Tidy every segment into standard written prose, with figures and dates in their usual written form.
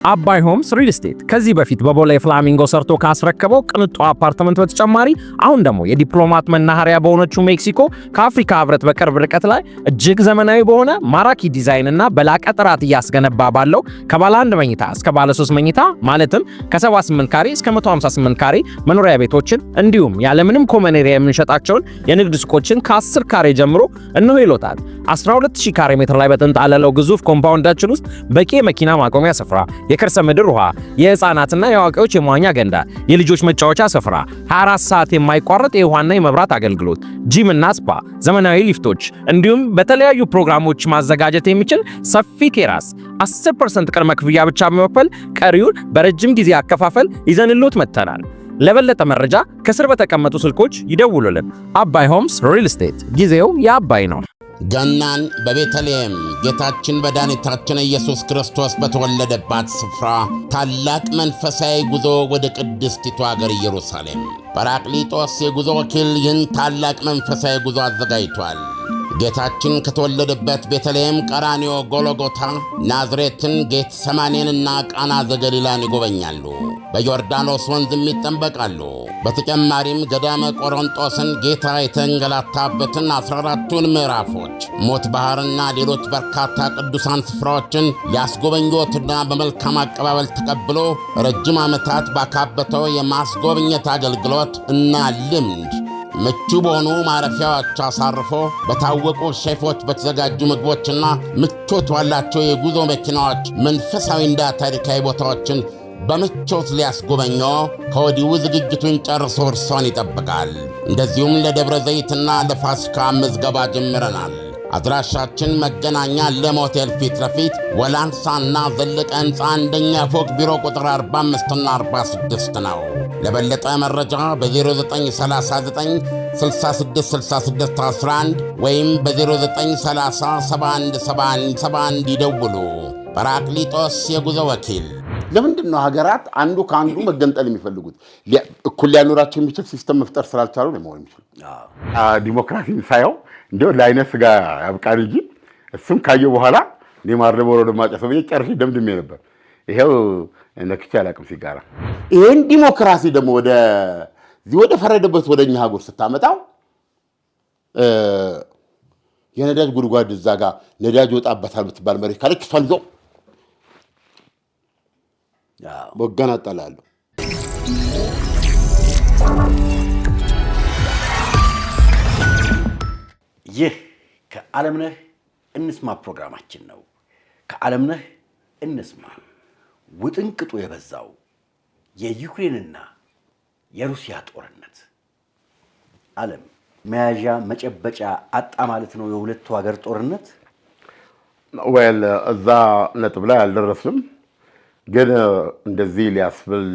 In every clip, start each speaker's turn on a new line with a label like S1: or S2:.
S1: አባይ ሆምስ ሪል ስቴት ከዚህ በፊት በቦሌ ፍላሚንጎ ሰርቶ ካስረከበው ቅንጡ አፓርትመንት በተጨማሪ አሁን ደግሞ የዲፕሎማት መናኸሪያ በሆነችው ሜክሲኮ ከአፍሪካ ህብረት በቅርብ ርቀት ላይ እጅግ ዘመናዊ በሆነ ማራኪ ዲዛይን እና በላቀ ጥራት እያስገነባ ባለው ከባለ 1 መኝታ እስከ ባለ 3 መኝታ ማለትም ከ78 ካሬ እስከ 158 ካሬ መኖሪያ ቤቶችን እንዲሁም ያለምንም ኮመን ኤሪያ የምንሸጣቸውን የንግድ ሱቆችን ከ10 ካሬ ጀምሮ እንሆ ይሎታል። 12000 ካሬ ሜትር ላይ በተንጣለለው ግዙፍ ኮምፓውንዳችን ውስጥ በቂ የመኪና ማቆሚያ ስፍራ፣ የከርሰ ምድር ውሃ፣ የህፃናትና የአዋቂዎች የመዋኛ ገንዳ፣ የልጆች መጫወቻ ስፍራ፣ 24 ሰዓት የማይቋረጥ የውሃና የመብራት አገልግሎት፣ ጂም እና ስፓ፣ ዘመናዊ ሊፍቶች እንዲሁም በተለያዩ ፕሮግራሞች ማዘጋጀት የሚችል ሰፊ ቴራስ 10% ቅድመ ክፍያ ብቻ በመክፈል ቀሪውን በረጅም ጊዜ አከፋፈል ይዘንሎት መጥተናል። ለበለጠ መረጃ ከስር በተቀመጡ ስልኮች ይደውሉልን። አባይ ሆምስ ሪል ስቴት፣ ጊዜው የአባይ ነው።
S2: ገናን በቤተልሔም ጌታችን መድኃኒታችን ኢየሱስ ክርስቶስ በተወለደባት ስፍራ ታላቅ መንፈሳዊ ጉዞ ወደ ቅድስቲቱ አገር ኢየሩሳሌም ጰራቅሊጦስ የጉዞ ወኪል ይህን ታላቅ መንፈሳዊ ጉዞ አዘጋጅቷል። ጌታችን ከተወለደበት ቤተልሔም፣ ቀራንዮ፣ ጎልጎታ፣ ናዝሬትን፣ ጌቴሰማኔንና ቃና ዘገሊላን ይጎበኛሉ። በዮርዳኖስ ወንዝም ይጠመቃሉ። በተጨማሪም ገዳመ ቆሮንጦስን ጌታ የተንገላታበትን 14ቱን ምዕራፎች፣ ሞት ባሕርና ሌሎች በርካታ ቅዱሳን ስፍራዎችን ሊያስጎበኞትና በመልካም አቀባበል ተቀብሎ ረጅም ዓመታት ባካበተው የማስጎብኘት አገልግሎት እና ልምድ ምቹ በሆኑ ማረፊያዎች አሳርፎ በታወቁ ሼፎች በተዘጋጁ ምግቦችና ምቾት ባላቸው የጉዞ መኪናዎች መንፈሳዊና ታሪካዊ ቦታዎችን በምቾት ሊያስጎበኞ ከወዲሁ ዝግጅቱን ጨርሶ እርሶን ይጠብቃል። እንደዚሁም ለደብረ ዘይትና ለፋሲካ ምዝገባ ጀምረናል። አድራሻችን መገናኛ ለም ሆቴል ፊት ለፊት ወላንሳና ዘለቀ ሕንፃ አንደኛ ፎቅ ቢሮ ቁጥር 45 እና 46 ነው። ለበለጠ መረጃ በ0939 666611 ወይም በ0930717171 ይደውሉ። ጰራቅሊጦስ የጉዞ ወኪል።
S3: ለምንድን ነው ሀገራት አንዱ ከአንዱ መገንጠል የሚፈልጉት? እኩል ሊያኖራቸው የሚችል ሲስተም መፍጠር ስላልቻሉ ነው መሆን የሚችል። ዲሞክራሲን ሳየው እንዲያው ለአይነት ስጋ ያብቃን እንጂ እሱም ካየው በኋላ እኔ ማርደቦ ወደ ማጨሰው ብዬ ጨርሼ ደምድሜ ነበር። ይሄው ነክቼ አላውቅም ሲጋራ። ይሄን ዲሞክራሲ ደግሞ ወደ ፈረደበት ወደኛ ሀገር ስታመጣው የነዳጅ ጉድጓድ እዛ ጋር ነዳጅ ወጣበታል የምትባል መሬት ካለች እሷን ይዞ መገናጠላለሁ።
S4: ይህ ከዓለምነህ እንስማ ፕሮግራማችን ነው። ከዓለምነህ እንስማ ውጥንቅጡ የበዛው የዩክሬንና የሩሲያ ጦርነት ዓለም መያዣ መጨበጫ አጣ ማለት ነው። የሁለቱ ሀገር ጦርነት
S3: እዛ ነጥብ ላይ አልደረስንም፣ ግን እንደዚህ ሊያስብል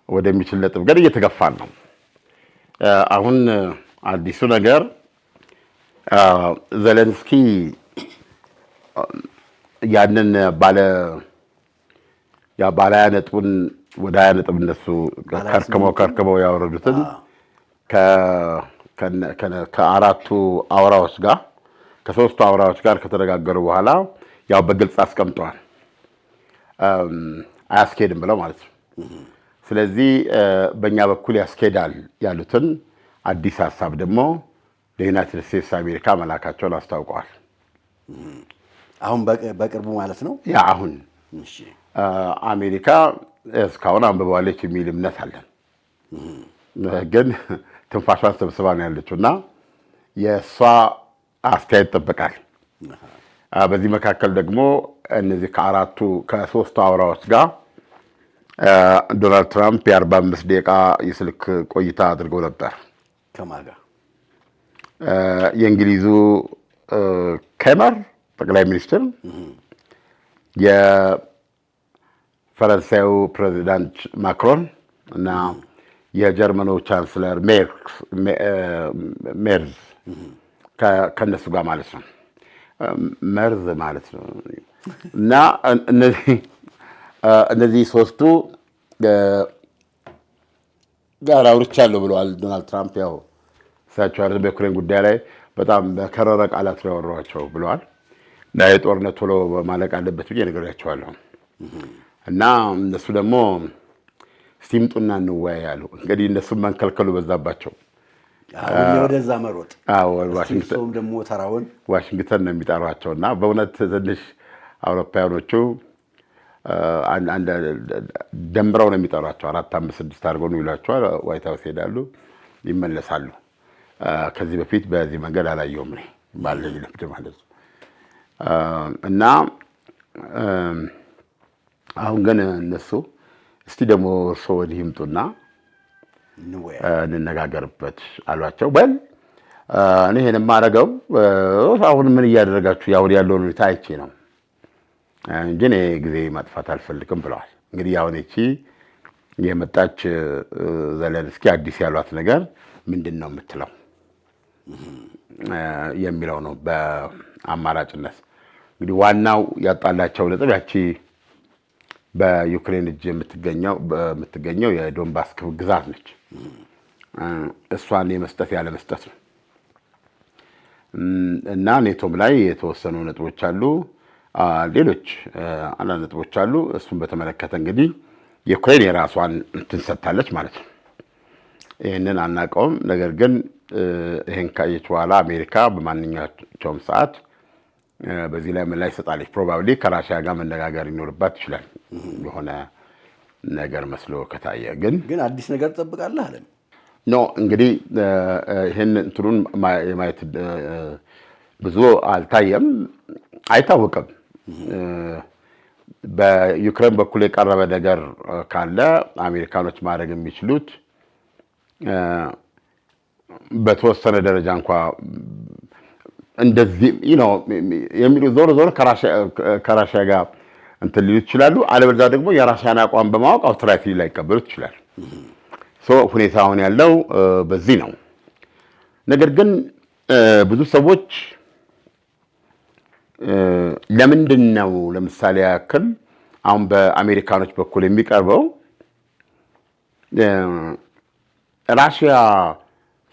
S3: ወደሚችል ነጥብ ግን እየተገፋን ነው። አሁን አዲሱ ነገር ዘለንስኪ ያንን ባለ 20 ነጥቡን ወደ 20 ነጥብ እነሱ ከርከመው ያወረዱትን ከአራቱ አውራዎች ጋር ከሶስቱ አውራዎች ጋር ከተነጋገሩ በኋላ ያው በግልጽ አስቀምጠዋል። አያስኬድም ብለው ማለት ነው። ስለዚህ በእኛ በኩል ያስኬዳል ያሉትን አዲስ ሀሳብ ደግሞ ለዩናይትድ ስቴትስ አሜሪካ መላካቸውን አስታውቀዋል።
S4: አሁን በቅርቡ ማለት ነው።
S3: ያ አሁን አሜሪካ እስካሁን አንብበዋለች የሚል እምነት አለን። ግን ትንፋሿን ሰብስባ ነው ያለችው እና የእሷ አስተያየት ይጠበቃል። በዚህ መካከል ደግሞ እነዚህ ከሶስቱ አውራዎች ጋር ዶናልድ ትራምፕ የ45 ደቂቃ የስልክ ቆይታ አድርገው ነበር።
S4: ከማን ጋር?
S3: የእንግሊዙ ኬመር ጠቅላይ ሚኒስትር፣ የፈረንሳዩ ፕሬዚዳንት ማክሮን እና የጀርመኑ ቻንስለር ሜርዝ ከነሱ ጋር ማለት ነው። መርዝ ማለት ነው። እና እነዚህ ሶስቱ ጋር አውርቻለሁ ብለዋል ዶናልድ ትራምፕ። ያው እሳቸው በዩክሬን ጉዳይ ላይ በጣም በከረረ ቃላት ነው ያወሯቸው ብለዋል። እና የጦርነት ቶሎ ማለቅ አለበት ብዬ ነግሬያቸዋለሁ። እና እነሱ ደግሞ ሲምጡና እንወያይ ያሉ። እንግዲህ እነሱም መንከልከሉ በዛባቸው።
S4: ወደዛ መሮጥ
S3: ዋሽንግተን
S4: ደግሞ ተራውን
S3: ዋሽንግተን ነው የሚጠሯቸው። እና በእውነት ትንሽ አውሮፓውያኖቹ ደምረው ነው የሚጠሯቸው። 4፣ 5፣ 6 አድርገው ነው ይሏቸዋል። ዋይት ሀውስ ሄዳሉ፣ ይመለሳሉ። ከዚህ በፊት በዚህ መንገድ አላየሁም እኔ ባለኝ ልምድ ማለት ነው። እና አሁን ግን እነሱ እስቲ ደግሞ እርስዎ ወዲህ ይምጡና እንነጋገርበት አሏቸው። በል እኔ ይሄን የማደርገው አሁን ምን እያደረጋችሁ ያው ያለውን ሁኔታ አይቼ ነው እንጂ እኔ ጊዜ ማጥፋት አልፈልግም ብለዋል። እንግዲህ አሁን እቺ የመጣች ዘለንስኪ አዲስ ያሏት ነገር ምንድን ነው የምትለው የሚለው ነው በአማራጭነት። እንግዲህ ዋናው ያጣላቸው ነጥብ ያቺ በዩክሬን እጅ የምትገኘው የዶንባስ ግዛት ነች። እሷን የመስጠት ያለ መስጠት ነው። እና ኔቶም ላይ የተወሰኑ ነጥቦች አሉ፣ ሌሎች አንዳንድ ነጥቦች አሉ። እሱን በተመለከተ እንግዲህ ዩክሬን የራሷን እንትን ሰጥታለች ማለት ነው። ይህንን አናውቀውም። ነገር ግን ይህን ካየች በኋላ አሜሪካ በማንኛቸውም ሰዓት በዚህ ላይ ምን ላይ ሰጣለች። ፕሮባብሊ ከራሽያ ጋር መነጋገር ይኖርባት ይችላል የሆነ ነገር መስሎ ከታየ። ግን
S4: አዲስ ነገር ትጠብቃለህ አለ
S3: ኖ እንግዲህ ይህን እንትኑን የማየት ብዙ አልታየም፣ አይታወቅም። በዩክሬን በኩል የቀረበ ነገር ካለ አሜሪካኖች ማድረግ የሚችሉት በተወሰነ ደረጃ እንኳ እንደዚህ የሚሉ ዞሮ ከራሽያ ጋር እንትን ሊሉ ይችላሉ። አለበለዚያ ደግሞ የራሽያን አቋም በማወቅ አውቶራይትሊ ላይቀበሉት ይችላል። ሁኔታውን ያለው በዚህ ነው። ነገር ግን ብዙ ሰዎች ለምንድን ነው ለምሳሌ ያክል አሁን በአሜሪካኖች በኩል የሚቀርበው ራሽያ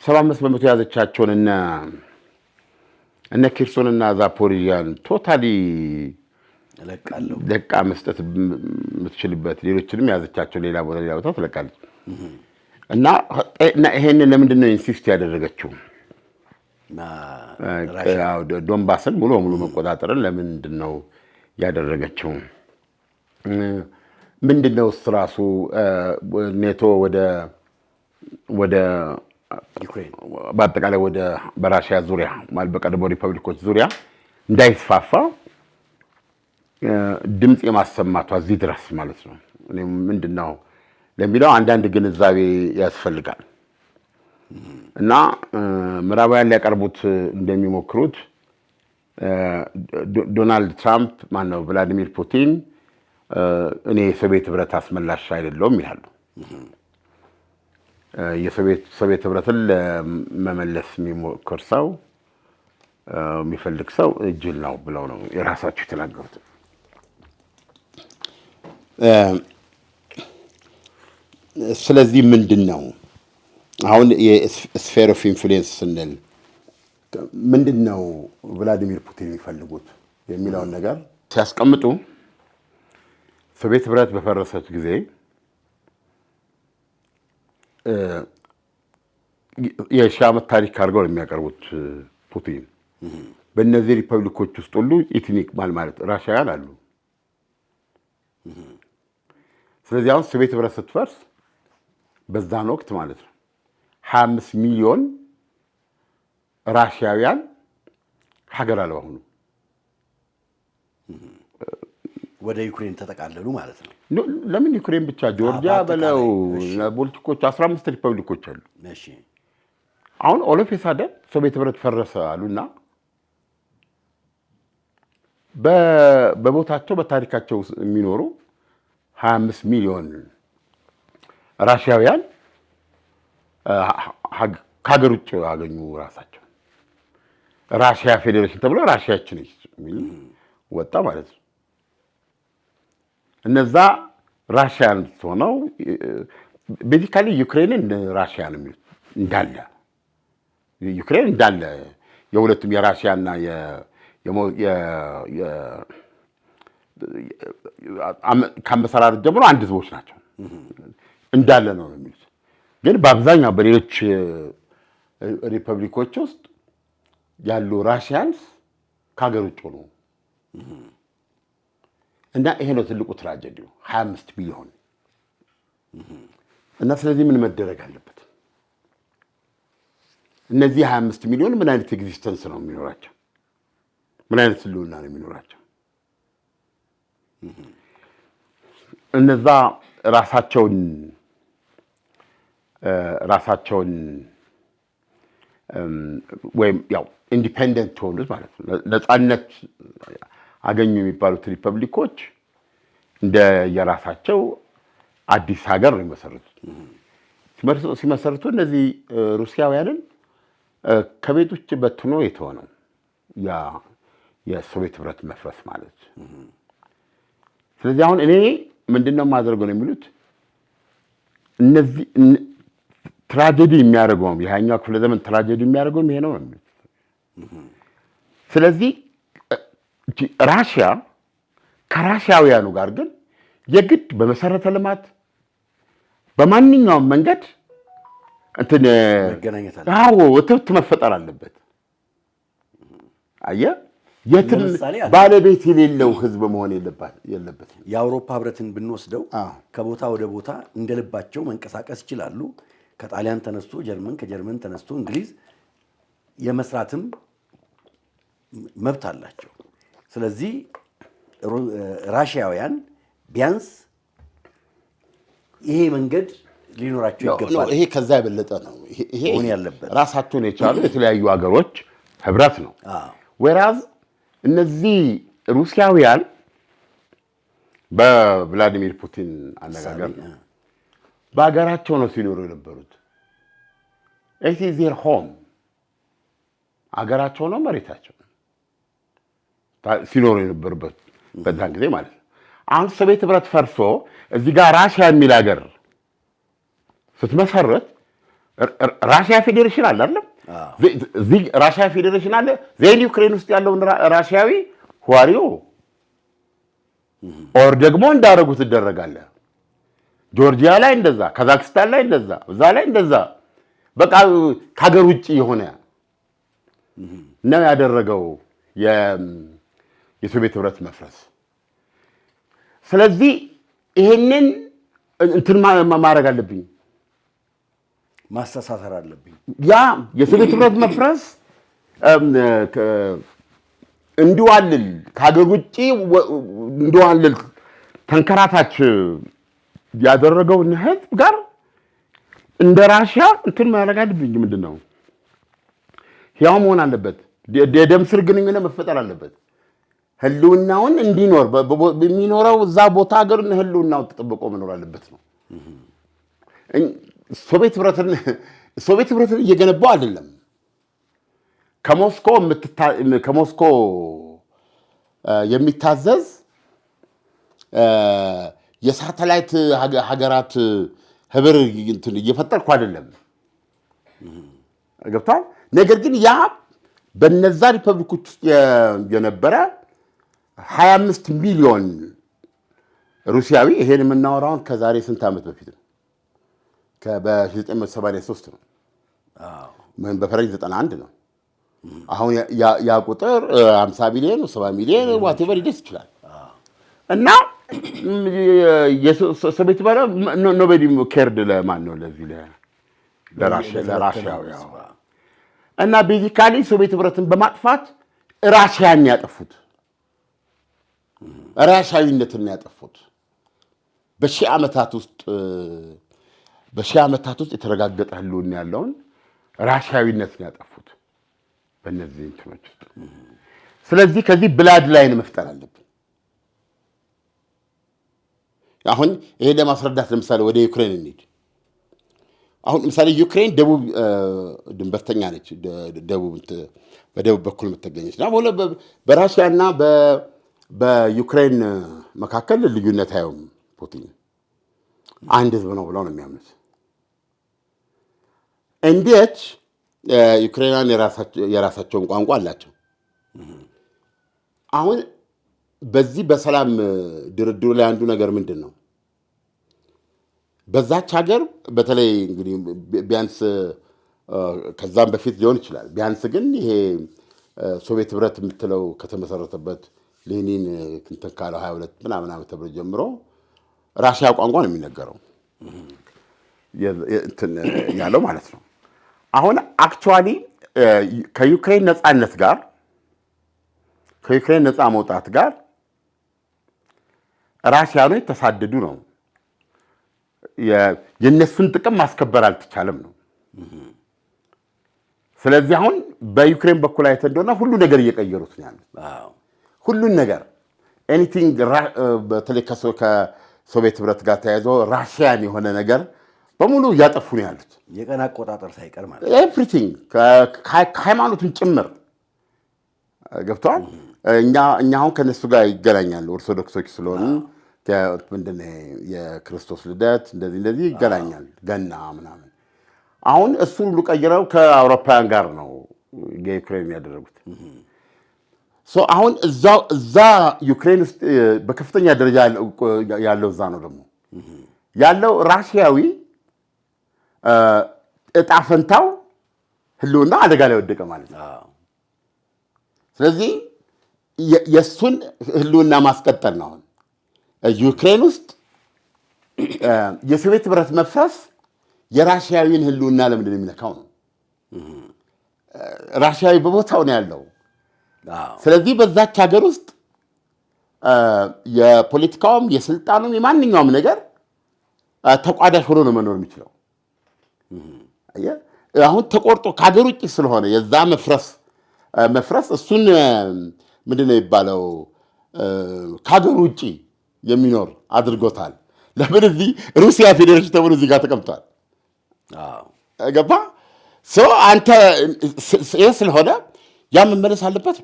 S3: 75% የያዘቻቸውን እነ ኬርሶንና ዛፖሪዣን ቶታሊ ለቃ መስጠት የምትችልበት ሌሎችንም የያዘቻቸው ሌላ ቦታ ትለቃለች። እና ይሄንን ለምንድን ነው ኢንሲስት ያደረገችው? ዶንባስን ሙሉ በሙሉ መቆጣጠርን ለምንድን ነው ያደረገችው? ምንድን ነው ራሱ ኔቶ ወደ ዩክሬን በአጠቃላይ በራሽያ ዙሪያ ማለት በቀድሞ ሪፐብሊኮች ዙሪያ እንዳይስፋፋ ድምፅ የማሰማቷ እዚህ ድረስ ማለት ነው። ምንድን ነው ለሚለው አንዳንድ ግንዛቤ ያስፈልጋል። እና ምዕራባውያን ሊያቀርቡት እንደሚሞክሩት ዶናልድ ትራምፕ ማነው ቭላዲሚር ፑቲን እኔ የሶቪየት ህብረት አስመላሽ አይደለሁም ይላሉ። የሶቪየት ህብረትን ለመመለስ የሚሞክር ሰው የሚፈልግ ሰው እጅል ነው ብለው ነው የራሳቸው የተናገሩት። ስለዚህ ምንድን ነው አሁን የስፌር ኦፍ ኢንፍሉዌንስ ስንል ምንድን ነው ቭላዲሚር ፑቲን የሚፈልጉት የሚለውን ነገር ሲያስቀምጡ ሶቪየት ህብረት በፈረሰች ጊዜ የሺህ ዓመት ታሪክ አድርገው ነው የሚያቀርቡት ፑቲን። በእነዚህ ሪፐብሊኮች ውስጥ ሁሉ ኢትኒክ ማለት ራሽያውያን አሉ። ስለዚህ አሁን ሶቪየት ህብረት ስትፈርስ በዛን ወቅት ማለት ነው 25 ሚሊዮን ራሽያውያን ሀገር አልባ ሆኑ።
S4: ወደ ዩክሬን ተጠቃለሉ ማለት ነው።
S3: ለምን ዩክሬን ብቻ? ጆርጂያ በለው ቦልቲኮች 15 ሪፐብሊኮች አሉ። አሁን ኦሎፍ የሳደን ሶቪየት ህብረት ፈረሰ አሉና በቦታቸው በታሪካቸው የሚኖሩ 25 ሚሊዮን ራሽያውያን ከሀገር ውጭ አገኙ ራሳቸው። ራሽያ ፌዴሬሽን ተብሎ ራሽያችን የሚል ወጣ ማለት ነው። እነዛ ራሽያን ሆነው ቤዚካሊ ዩክሬንን ራሽያ ነው የሚሉት እንዳለ ዩክሬን እንዳለ የሁለቱም የራሽያና ከአመሰራረት ጀምሮ አንድ ህዝቦች ናቸው እንዳለ ነው የሚሉት። ግን በአብዛኛው በሌሎች ሪፐብሊኮች ውስጥ ያሉ ራሽያንስ ከሀገር ውጭ ነው እና ይሄ ነው ትልቁ ትራጀዲው 25 ሚሊዮን እና ስለዚህ ምን መደረግ አለበት? እነዚህ 25 ሚሊዮን ምን አይነት ኤግዚስተንስ ነው የሚኖራቸው? ምን አይነት ህልውና ነው የሚኖራቸው? እነዛ ራሳቸውን ወይም ያው ኢንዲፔንደንት ሆኑት ማለት ነው ነፃነት አገኙ የሚባሉት ሪፐብሊኮች እንደ የራሳቸው አዲስ ሀገር ነው የሚመሰርቱት። ሲመሰርቱ እነዚህ ሩሲያውያንን ከቤት ውጭ በትኖ የተሆነው ያ የሶቪየት ህብረት መፍረስ ማለት። ስለዚህ አሁን እኔ ምንድነው የማደርገው ነው የሚሉት እነዚህ ትራጀዲ የሚያደርገው የሃያኛው ክፍለ ዘመን ትራጀዲ የሚያደርገው ይሄ ነው የሚሉት። ስለዚህ ራሽያ ከራሽያውያኑ ጋር ግን የግድ በመሰረተ ልማት በማንኛውም መንገድ እንትን
S4: መገናኘት አለ።
S3: አዎ ወጥቶ መፈጠር አለበት። አየህ የትም ባለቤት የሌለው ህዝብ መሆን የለበትም።
S4: የአውሮፓ ህብረትን ብንወስደው ከቦታ ወደ ቦታ እንደልባቸው መንቀሳቀስ ይችላሉ። ከጣሊያን ተነስቶ ጀርመን፣ ከጀርመን ተነስቶ እንግሊዝ የመስራትም መብት አላቸው። ስለዚህ ራሽያውያን ቢያንስ ይሄ መንገድ ሊኖራቸው ይገባል።
S3: ይሄ ከዛ የበለጠ ነው። ይሄ ራሳቸውን የቻሉ የተለያዩ ሀገሮች ህብረት ነው። ወራዝ እነዚህ ሩሲያውያን በቭላዲሚር ፑቲን አነጋገር በአገራቸው ነው ሲኖሩ የነበሩት። it is their home አገራቸው ነው መሬታቸው ሲኖሩ የነበሩበት በዛን ጊዜ ማለት ነው። አሁን ሶቪየት ህብረት ፈርሶ እዚህ ጋር ራሽያ የሚል ሀገር ስትመሰረት ራሽያ ፌዴሬሽን አለ አይደል? እዚህ ራሽያ ፌዴሬሽን አለ። ዜን ዩክሬን ውስጥ ያለውን ራሽያዊ ዋሪዮ ኦር ደግሞ እንዳደረጉት ይደረጋል። ጆርጂያ ላይ እንደዛ፣ ካዛክስታን ላይ እንደዛ፣ እዛ ላይ እንደዛ በቃ ከሀገር ውጭ የሆነ ነው ያደረገው የሶቪየት ህብረት መፍረስ። ስለዚህ ይሄንን እንትን ማድረግ አለብኝ፣
S4: ማስተሳሰር አለብኝ።
S3: ያ የሶቪየት ህብረት መፍረስ እንዲዋልል ከሀገር ውጭ እንዲዋልል ተንከራታች ያደረገውን ህዝብ ጋር እንደ ራሽያ እንትን ማድረግ አለብኝ። ምንድነው ያው መሆን አለበት። የደም ስር ግንኙነት መፈጠር አለበት። ህልውናውን እንዲኖር በሚኖረው እዛ ቦታ ሀገር ህልውናው ተጠብቆ መኖር አለበት ነው። ሶቪየት ህብረትን እየገነባው አይደለም። ከሞስኮ የሚታዘዝ የሳተላይት ሀገራት ህብር እንትን እየፈጠርኩ አይደለም። ገብቷል። ነገር ግን ያ በነዛ ሪፐብሊኮች ውስጥ የነበረ 25 ሚሊዮን ሩሲያዊ ይሄን የምናወራውን ከዛሬ ስንት ዓመት በፊት ነው? በ1983 ነው። ምን በፈረንጅ 91 ነው። አሁን ያ ቁጥር 50 ሚሊዮን 70 ሚሊዮን ዋቴቨር ይደርስ ይችላል። እና የሶቪየት ባለ ኖቤዲ ኬርድ ለማን ነው ለዚህ ለራሽያው እና ቤዚካሊ ሶቪየት ህብረትን በማጥፋት ራሽያን ያጠፉት፣ ራሽያዊነትን ያጠፉት። በሺህ ዓመታት ውስጥ የተረጋገጠ ህልውና ያለውን ራሽያዊነትን ያጠፉት በእነዚህ እንትኖች ውስጥ። ስለዚህ ከዚህ ብላድ ላይን መፍጠር አለብን። አሁን ይሄ ለማስረዳት ለምሳሌ ወደ ዩክሬን እንሂድ። አሁን ለምሳሌ ዩክሬን ደቡብ ድንበርተኛ ነች፣ በደቡብ በኩል የምትገኘች ነው። በራሽያና በዩክሬን መካከል ልዩነት አየውም። ፑቲን አንድ ህዝብ ነው ብለው ነው የሚያምኑት። እንዴት ዩክሬናን የራሳቸውን ቋንቋ አላቸው። አሁን በዚህ በሰላም ድርድሩ ላይ አንዱ ነገር ምንድን ነው? በዛች ሀገር በተለይ እንግዲህ ቢያንስ ከዛም በፊት ሊሆን ይችላል። ቢያንስ ግን ይሄ ሶቪየት ህብረት የምትለው ከተመሰረተበት ሌኒን እንትን ካለው 22 ምናምን ዓመተ ምህረት ጀምሮ ራሽያ ቋንቋ ነው የሚነገረው ያለው ማለት ነው። አሁን አክቹዋሊ ከዩክሬን ነፃነት ጋር ከዩክሬን ነፃ መውጣት ጋር ራሽያኖች ተሳደዱ ነው። የነሱን ጥቅም ማስከበር አልተቻለም ነው። ስለዚህ አሁን በዩክሬን በኩል አይተ እንደሆነ ሁሉ ነገር እየቀየሩት ነው ያሉት። ሁሉን ነገር ኤኒቲንግ በተለይ ከሶቪየት ህብረት ጋር ተያይዞ ራሽያን የሆነ ነገር በሙሉ እያጠፉ ነው ያሉት።
S4: የቀን አቆጣጠር ሳይቀር ማለት
S3: ኤቭሪቲንግ ከሃይማኖቱን ጭምር ገብተዋል። እኛ አሁን ከነሱ ጋር ይገናኛሉ። ኦርቶዶክሶች ስለሆኑ ምንድነው የክርስቶስ ልደት እንደዚህ ይገናኛል፣ ገና ምናምን። አሁን እሱን ሁሉ ቀይረው ከአውሮፓውያን ጋር ነው የዩክሬን ያደረጉት። አሁን እዛ ዩክሬን ውስጥ በከፍተኛ ደረጃ ያለው እዛ ነው ደግሞ ያለው ራሽያዊ እጣ ፈንታው ህልውና አደጋ ላይ ወደቀ ማለት ነው። ስለዚህ የእሱን ህልውና ማስቀጠል ነው። አሁን ዩክሬን ውስጥ የሶቪየት ህብረት መፍረስ የራሽያዊን ህልውና ለምንድን ነው የሚነካው ነው? ራሽያዊ በቦታው ነው ያለው። ስለዚህ በዛች ሀገር ውስጥ የፖለቲካውም የስልጣኑም የማንኛውም ነገር ተቋዳሽ ሆኖ ነው መኖር የሚችለው። አሁን ተቆርጦ ከሀገር ውጭ ስለሆነ የዛ መፍረስ እሱን ምንድን ነው የሚባለው ከሀገር ውጭ የሚኖር አድርጎታል። ለምን እዚህ ሩሲያ ፌዴሬሽን ተብሎ እዚህ ጋር ተቀምጧል። ገባ አንተ ይህ ስለሆነ ያ መመለስ አለበት።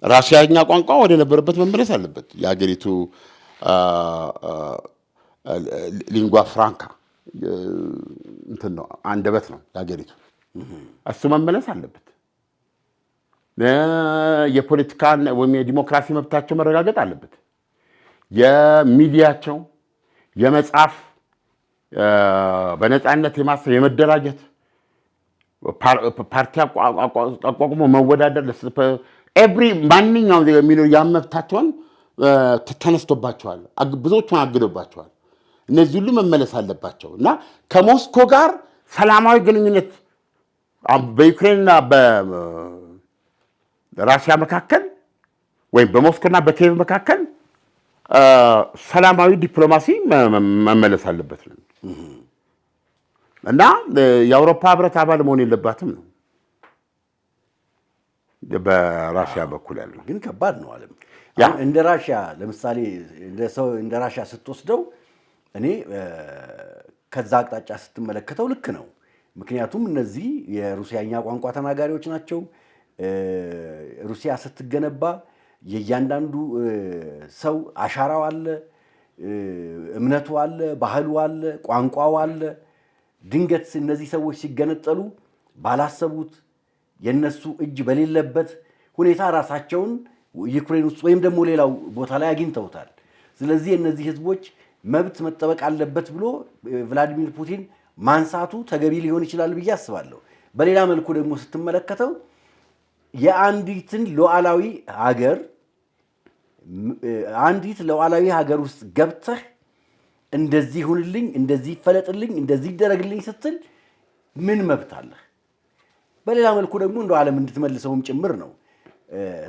S3: ራሽያኛ ቋንቋ ወደ ነበረበት መመለስ አለበት። የሀገሪቱ ሊንጓ ፍራንካ እንትን ነው አንደበት ነው የሀገሪቱ። እሱ መመለስ አለበት። የፖለቲካ ወይም የዲሞክራሲ መብታቸው መረጋገጥ አለበት። የሚዲያቸው የመጻፍ በነፃነት የማሰብ የመደራጀት ፓርቲ አቋቁሞ መወዳደር ማንኛውም የሚኖር ያ መብታቸውን ተነስቶባቸዋል። ብዙዎቹን አግዶባቸዋል። እነዚህ ሁሉ መመለስ አለባቸው እና ከሞስኮ ጋር ሰላማዊ ግንኙነት በዩክሬንና በራሽያ መካከል ወይም በሞስኮና በኪየቭ መካከል ሰላማዊ ዲፕሎማሲ መመለስ አለበት ነው እና የአውሮፓ ህብረት አባል መሆን የለባትም ነው በራሽያ በኩል ያለው።
S4: ግን ከባድ ነው ዓለም እንደ ራሽያ ለምሳሌ እንደ ራሽያ ስትወስደው እኔ ከዛ አቅጣጫ ስትመለከተው ልክ ነው። ምክንያቱም እነዚህ የሩሲያኛ ቋንቋ ተናጋሪዎች ናቸው። ሩሲያ ስትገነባ የእያንዳንዱ ሰው አሻራው አለ፣ እምነቱ አለ፣ ባህሉ አለ፣ ቋንቋው አለ። ድንገት እነዚህ ሰዎች ሲገነጠሉ ባላሰቡት የነሱ እጅ በሌለበት ሁኔታ ራሳቸውን ዩክሬን ውስጥ ወይም ደግሞ ሌላው ቦታ ላይ አግኝተውታል። ስለዚህ እነዚህ ህዝቦች መብት መጠበቅ አለበት ብሎ ቭላዲሚር ፑቲን ማንሳቱ ተገቢ ሊሆን ይችላል ብዬ አስባለሁ። በሌላ መልኩ ደግሞ ስትመለከተው የአንዲትን ሉዓላዊ ሀገር አንዲት ሉዓላዊ ሀገር ውስጥ ገብተህ እንደዚህ ሁንልኝ፣ እንደዚህ ይፈለጥልኝ፣ እንደዚህ ይደረግልኝ ስትል ምን መብት አለህ? በሌላ መልኩ ደግሞ እንደው ዓለም እንድትመልሰውም ጭምር ነው።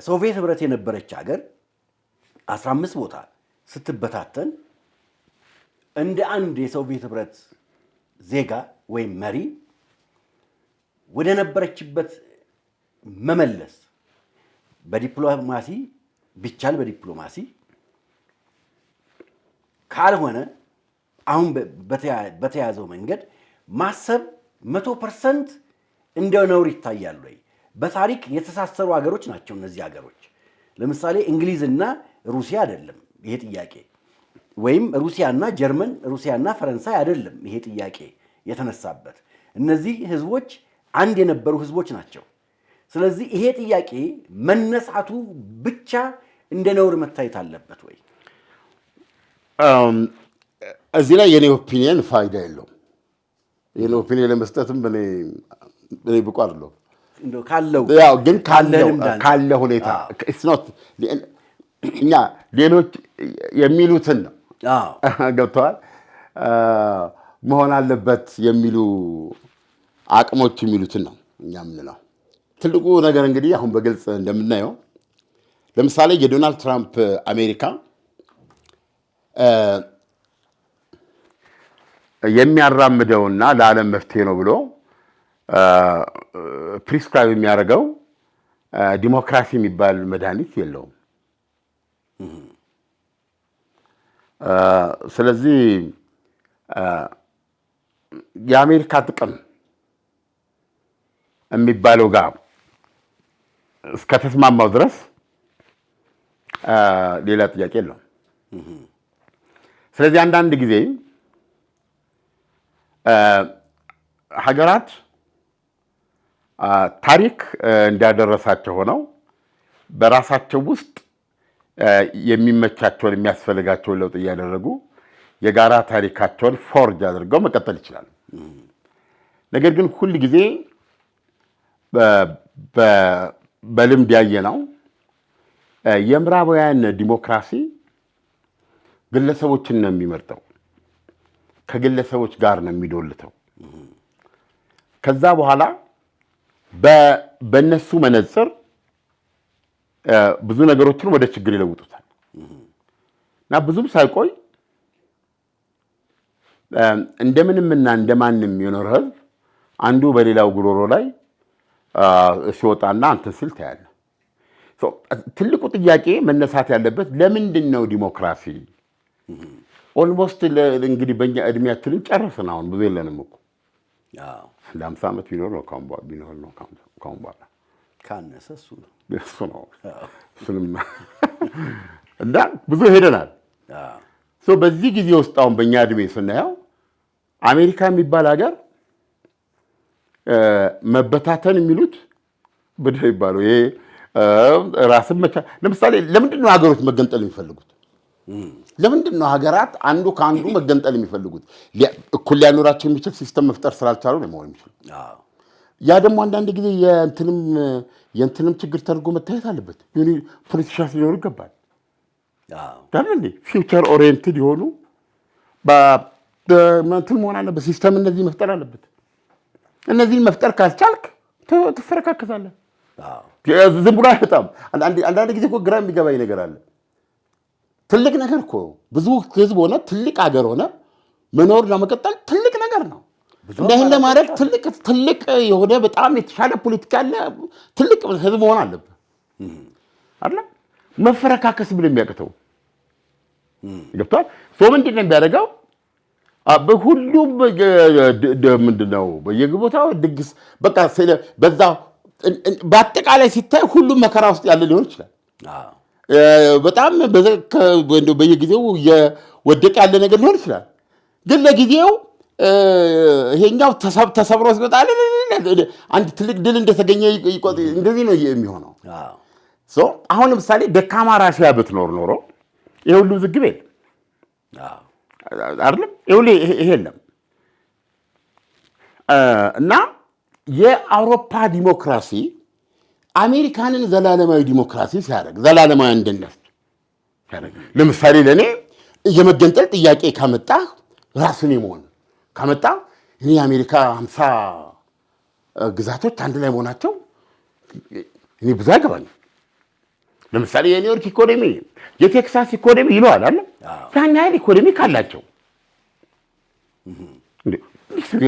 S4: ሶቪየት ህብረት የነበረች ሀገር 15 ቦታ ስትበታተን እንደ አንድ የሶቪየት ህብረት ዜጋ ወይም መሪ ወደ ነበረችበት መመለስ በዲፕሎማሲ ቢቻል በዲፕሎማሲ ካልሆነ አሁን በተያዘው መንገድ ማሰብ 100% እንደ ነውር ይታያል ወይ? በታሪክ የተሳሰሩ ሀገሮች ናቸው እነዚህ ሀገሮች። ለምሳሌ እንግሊዝና ሩሲያ አይደለም ይሄ ጥያቄ፣ ወይም ሩሲያና ጀርመን፣ ሩሲያና ፈረንሳይ አይደለም ይሄ ጥያቄ የተነሳበት። እነዚህ ህዝቦች አንድ የነበሩ ህዝቦች ናቸው። ስለዚህ ይሄ ጥያቄ መነሳቱ ብቻ እንደ ነውር መታየት አለበት ወይ?
S3: እዚህ ላይ የኔ ኦፒኒየን ፋይዳ የለውም። የኔ ኦፒኒየን ለመስጠትም እኔ ብቁ አይደለሁም። ግን ካለ ሁኔታ እኛ ሌሎች የሚሉትን ነው ገብተዋል መሆን አለበት የሚሉ አቅሞች የሚሉትን ነው እኛ የምንለው። ትልቁ ነገር እንግዲህ አሁን በግልጽ እንደምናየው ለምሳሌ የዶናልድ ትራምፕ አሜሪካ የሚያራምደውና ለዓለም መፍትሄ ነው ብሎ ፕሪስክራይብ የሚያደርገው ዲሞክራሲ የሚባል መድኃኒት የለውም። ስለዚህ የአሜሪካ ጥቅም የሚባለው ጋር እስከተስማማው ድረስ ሌላ ጥያቄ የለውም። ስለዚህ አንዳንድ ጊዜ ሀገራት ታሪክ እንዳደረሳቸው ሆነው በራሳቸው ውስጥ የሚመቻቸውን የሚያስፈልጋቸውን ለውጥ እያደረጉ የጋራ ታሪካቸውን ፎርጅ አድርገው መቀጠል ይችላሉ። ነገር ግን ሁል ጊዜ በልምድ ያየነው የምዕራባውያን ዲሞክራሲ ግለሰቦችን ነው የሚመርጠው፣ ከግለሰቦች ጋር ነው የሚዶልተው። ከዛ በኋላ በእነሱ መነጽር ብዙ ነገሮችን ወደ ችግር ይለውጡታል እና ብዙም ሳይቆይ እንደምንምና እንደማንም የኖረ ህዝብ አንዱ በሌላው ጉሮሮ ላይ ሲወጣና አንተ ሲል ታያለህ። ትልቁ ጥያቄ መነሳት ያለበት ለምንድን ነው ዲሞክራሲ? ኦልሞስት እንግዲህ በእኛ እድሜያችንን ጨረስን። አሁን ብዙ የለንም እኮ ለ50 ዓመት ቢኖር ነው ካሁን በኋላ
S4: ካነሰ እሱ
S3: ነው እና ብዙ ሄደናል። በዚህ ጊዜ ውስጥ አሁን በእኛ እድሜ ስናየው አሜሪካ የሚባል ሀገር መበታተን የሚሉት ብድር ይባለው ይሄ ራስን መቻ ለምሳሌ ለምንድን ነው ሀገሮች መገንጠል የሚፈልጉት? ለምንድን ነው ሀገራት አንዱ ከአንዱ መገንጠል የሚፈልጉት? እኩል ሊያኖራቸው የሚችል ሲስተም መፍጠር ስላልቻሉ ነው መሆን የሚችል። ያ ደግሞ አንዳንድ ጊዜ የእንትንም ችግር ተደርጎ መታየት አለበት። ፖለቲሻንስ ሊኖሩ ይገባል። ፊውቸር ኦሪየንትድ የሆኑ እንትን መሆን አለበት። ሲስተም እነዚህ መፍጠር አለበት። እነዚህን መፍጠር ካልቻልክ ትፈረካከሳለህ። ዝም ብሎ አይወጣም። አንዳንድ ጊዜ እኮ ግራ የሚገባኝ ነገር አለ። ትልቅ ነገር እኮ ብዙ ህዝብ ሆነ ትልቅ ሀገር ሆነ መኖር ለመቀጠል ትልቅ ነገር ነው። እንደዚህ ለማድረግ ትልቅ የሆነ በጣም የተሻለ ፖለቲካ ያለ ትልቅ ህዝብ መሆን አለበት አይደል? መፈረካከስ ብሎ የሚያቅተው ገብቷል። ምንድን ነው የሚያደርገው? በሁሉም ምንድነው በየቦታው ድግስ በቃ በዛ በአጠቃላይ ሲታይ ሁሉም መከራ ውስጥ ያለ ሊሆን ይችላል። በጣም በየጊዜው የወደቀ ያለ ነገር ሊሆን ይችላል። ግን ለጊዜው ይሄኛው ተሰብሮ ሲወጣ አንድ ትልቅ ድል እንደተገኘ እንደዚህ ነው የሚሆነው። አሁን ለምሳሌ ደካማ ራሽያ ብትኖር ኖሮ ይሄ ሁሉ ዝግብ የለም አይደለም? ይሄ የለም እና የአውሮፓ ዲሞክራሲ አሜሪካንን ዘላለማዊ ዲሞክራሲ ሲያደርግ ዘላለማዊ አንድነት ሲያደርግ ለምሳሌ ለእኔ የመገንጠል ጥያቄ ካመጣ ራስን የመሆን ካመጣ እኔ የአሜሪካ 50 ግዛቶች አንድ ላይ መሆናቸው እኔ ብዙ አይገባኝም። ለምሳሌ የኒውዮርክ ኢኮኖሚ የቴክሳስ ኢኮኖሚ ይለዋል አለ ያን ያህል ኢኮኖሚ ካላቸው እንዴ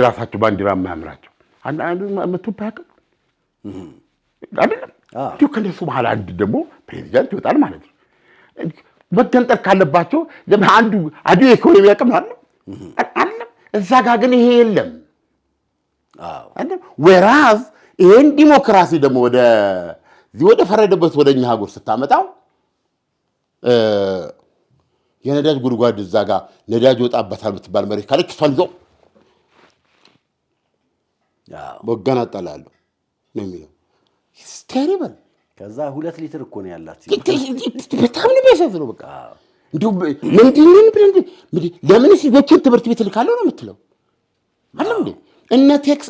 S3: ራሳቸው ባንዲራ የማያምራቸው አንድ መቱባ ያውቅ አይደለም። ከነሱ መሀል አንድ ደግሞ ፕሬዚዳንት ይወጣል ማለት ነው። መገንጠል ካለባቸው አንዱ የኢኮኖሚ አቅም አለ። እዛ ጋር ግን ይሄ የለም። ወራዝ ይሄን ዲሞክራሲ ደግሞ ወደ ፈረደበት ወደኛ ሀገር ስታመጣው የነዳጅ ጉድጓድ እዛ ጋር ነዳጅ ወጣበታል ብትባል መሬት ካለች እሷን ይዞ በገናጠላለሁ ነው የሚለው። ቴሪብል
S4: ከዛ 2 ሊትር እኮ ነው ያላት።
S3: በጣም ነው የሚያሳዝነው። በቃ እንዲሁ ምንድን ለምን ልጆችን ትምህርት ቤት ልካለሁ ነው የምትለው አለ እንዴ? እነ ቴክስ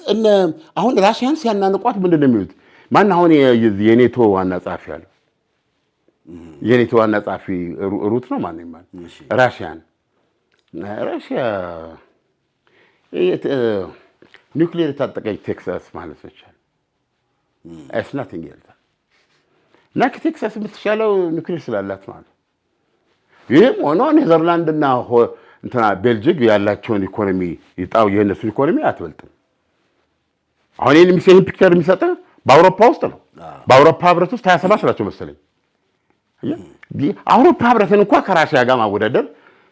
S3: አሁን ራሽያን ሲያናንቋት ምንድን ነው የሚሉት? ማን አሁን የኔቶ ዋና ጸሐፊ አለ? የኔቶ ዋና ጸሐፊ ሩት ነው ማን ይማል? ራሽያ ኒውክሊየር የታጠቀች ቴክሳስ ማለት ይቻላል። እስ ናቲንግ ኤልስ እና ከቴክሳስ የምትሻለው ኒውክሊየር ስላላት ማለት። ይህም ሆኖ ኔዘርላንድና እንትና ቤልጂክ ያላቸውን ኢኮኖሚ ይጣው የነሱን ኢኮኖሚ አትበልጥም። አሁን ይህን ፒክቸር የሚሰጥህ በአውሮፓ ውስጥ ነው። በአውሮፓ ህብረት ውስጥ 27 ናቸው መሰለኝ። አውሮፓ ህብረትን እንኳን ከራሽያ ጋር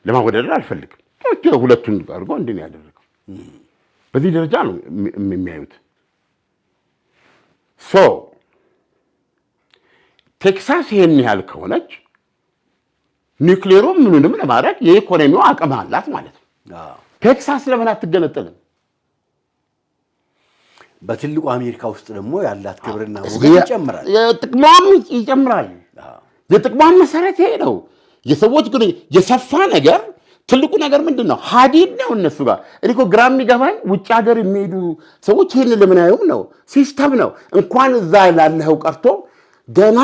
S3: ለማወዳደር አልፈልግም። ሁለቱን አድርጎ እንድን ያደረገው በዚህ ደረጃ ነው የሚያዩት። ቴክሳስ ይሄን ያህል ከሆነች ኒውክሌሩ ምኑንም ለማድረግ የኢኮኖሚው አቅም አላት ማለት ነው። ቴክሳስ ለምን አትገነጠልም?
S4: በትልቁ አሜሪካ ውስጥ ደግሞ ያላት ክብርና ሞገስ ይጨምራል፣
S3: ጥቅሟም ይጨምራል። የጥቅሟም መሰረት ይሄ ነው። የሰዎች ግን የሰፋ ነገር ትልቁ ነገር ምንድን ነው? ሀዲድ ነው እነሱ ጋር። እኔ እኮ ግራ የሚገባኝ ውጭ ሀገር የሚሄዱ ሰዎች ይህን ለምን አየውም ነው። ሲስተም ነው። እንኳን እዛ ላለኸው ቀርቶ ገና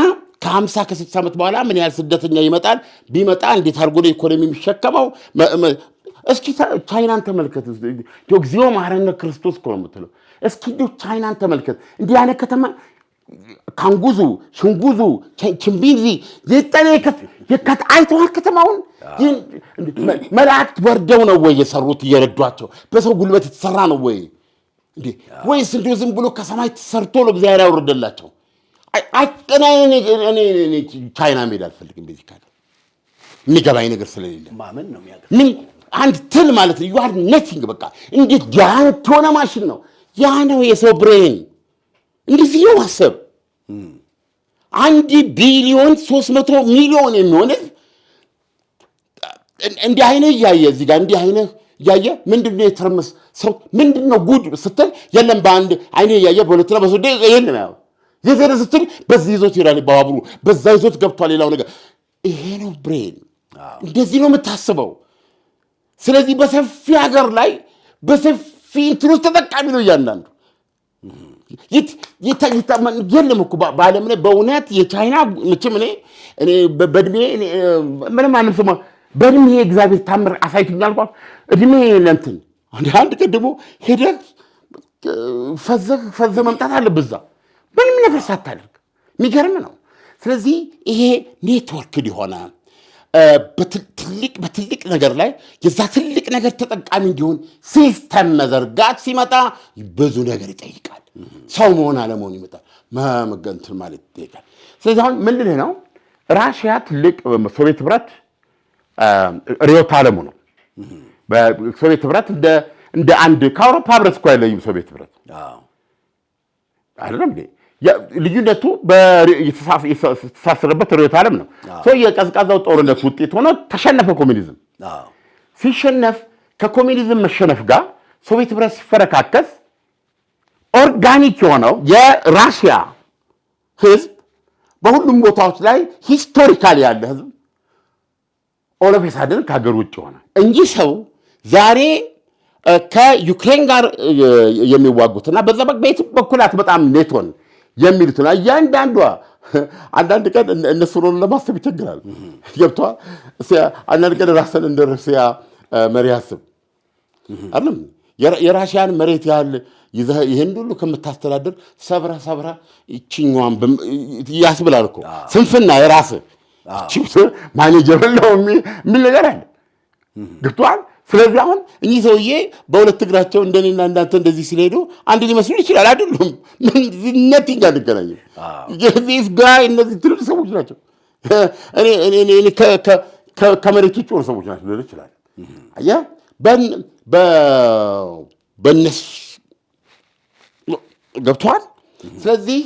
S3: ከ50 ከ60 ዓመት በኋላ ምን ያህል ስደተኛ ይመጣል፣ ቢመጣ እንዴት አድርጎ ነው ኢኮኖሚ የሚሸከመው? እስኪ ቻይናን ተመልከት። እግዚኦ መሐረነ ክርስቶስ እኮ ነው የምትለው። እስኪ ቻይናን ተመልከት። እንዲህ አይነት ከተማ ካንጉዙ፣ ሽንጉዙ፣ ችምቢንዚ አይተዋል ከተማውን። መላእክት ወርደው ነው ወይ የሰሩት እየረዷቸው? በሰው ጉልበት የተሰራ ነው ወይ ወይስ እንዲሁ ዝም ብሎ ከሰማይ ተሰርቶ ነው እግዚአብሔር ያወረደላቸው? ቻይና መሄድ አልፈልግም። በዚህ ካለ የሚገባኝ ነገር ስለሌለ
S4: ማመን ነው
S3: ምን አንድ ትል ማለት ነው። ዩአር ነቲንግ በቃ እንዴት ጃንት ሆነ ማሽን ነው ያ ነው የሰው ብሬን እንደዚህ ነው ማሰብ። 1 ቢሊዮን 300 ሚሊዮን የሚሆን እንዲህ አይነት እያየ እዚህ ጋር እንዲህ አይነት እያየ ምንድነው የተረመስ ሰው ምንድነው ጉድ ስትል የለም በአንድ አይኔ እያየ በሁለትና በሶስት ይሄን ነው የዘረ ስትል በዚህ ይዞት ይራል ባቡሩ በዛ ይዞት ገብቷል። ሌላው ነገር ይሄ ነው ብሬን። እንደዚህ ነው የምታስበው። ስለዚህ በሰፊ ሀገር ላይ በሰፊ እንትኑ ተጠቃሚ ነው እያንዳንዱ። የለም እኮ በዓለም ላይ በእውነት የቻይና ምችም እኔ በእድሜ ምንም አንም ስማ በእድሜ እግዚአብሔር ታምር አሳይቶኛል እንኳን እድሜ ለእንትን አንድ ቀን ደግሞ ሄደህ ፈዘህ መምጣት አለብህ እዛ ምንም ነገር ሳታደርግ። የሚገርም ነው። ስለዚህ ይሄ ኔትወርክ ሊሆነ በትልቅ ነገር ላይ የዛ ትልቅ ነገር ተጠቃሚ እንዲሆን ሲስተም መዘርጋት ሲመጣ ብዙ ነገር ይጠይቃል። ሰው መሆን አለመሆን ይመጣል። መገንትን ማለት ይጠይቃል። ስለዚህ አሁን ምንድን ነው ራሽያ ትልቅ ሶቪየት ህብረት ርዕዮተ ዓለሙ ነው። በሶቪየት ህብረት እንደ አንድ ከአውሮፓ ህብረት እኮ አይለይም ሶቪየት ህብረት አይደለም እንዴ? ልዩነቱ የተሳሰረበት ርዕዮተ ዓለም ነው። የቀዝቃዛው ጦርነት ውጤት ሆኖ ተሸነፈ ኮሚኒዝም። ሲሸነፍ ከኮሚኒዝም መሸነፍ ጋር ሶቪየት ህብረት ሲፈረካከስ ኦርጋኒክ የሆነው የራሽያ ህዝብ በሁሉም ቦታዎች ላይ ሂስቶሪካሊ ያለ ህዝብ ኦሎፌሳድን ከሀገር ውጭ ሆነ እንጂ ሰው ዛሬ ከዩክሬን ጋር የሚዋጉትና በዛ በቤት በኩላት በጣም ኔቶን የሚሉትና እያንዳንዷ አንዳንድ ቀን እነሱ ነው ለማሰብ ይቸግራል። ገብቷል። አንዳንድ ቀን ራስን እንደ ሩሲያ መሪ አስብ አይደለም። የራሽያን መሬት ያህል ይህን ሁሉ ከምታስተዳድር ሰብራ ይችኛዋን ያስብላል እኮ ስንፍና የራስህ ማኔጀር ነው የሚል ነገር አለ። ገብቷል። ስለዚህ አሁን እኚህ ሰውዬ በሁለት እግራቸው እንደኔና እንዳንተ እንደዚህ ሲሄዱ አንድ ሊመስሉ ይችላል። አይደሉም። ነቲንግ አንገናኝም። የዚህ ጋር እነዚህ ትልቅ ሰዎች ናቸው። እኔ ከመሬት ውጭ ሆኑ ሰዎች ናቸው ሊሆን ይችላል። አየህ በእነሱ ገብቷል። ስለዚህ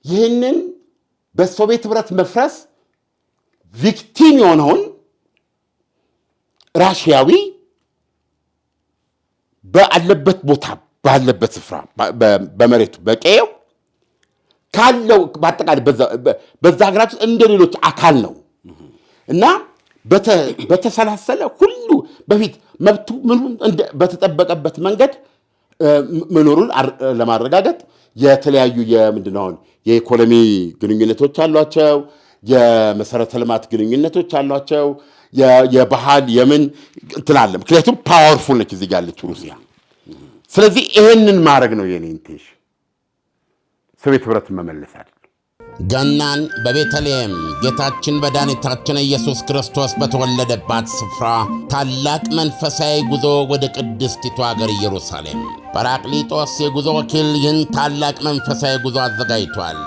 S3: ይህንን በሶቪየት ህብረት መፍረስ ቪክቲም የሆነውን ራሽያዊ ባለበት ቦታ ባለበት ስፍራ በመሬቱ በቀየው ካለው በአጠቃላይ በዛ ሀገራት እንደ ሌሎች አካል ነው እና በተሰላሰለ ሁሉ በፊት መብቱ ምኑን በተጠበቀበት መንገድ መኖሩን ለማረጋገጥ የተለያዩ የምንድነው የኢኮኖሚ ግንኙነቶች አሏቸው፣ የመሰረተ ልማት ግንኙነቶች አሏቸው፣ የባህል የምን ትላለ። ምክንያቱም ፓወርፉል ነች እዚህ ያለችው ሩሲያ። ስለዚህ ይሄንን ማድረግ ነው የኔ ኢንቴንሽን፣ ሶቪየት ህብረትን መመለሳል።
S2: ገናን በቤተልሔም ጌታችን መድኃኒታችን ኢየሱስ ክርስቶስ በተወለደባት ስፍራ ታላቅ መንፈሳዊ ጉዞ ወደ ቅድስቲቱ አገር ኢየሩሳሌም ጰራቅሊጦስ የጉዞ ወኪል ይህን ታላቅ መንፈሳዊ ጉዞ አዘጋጅቷል።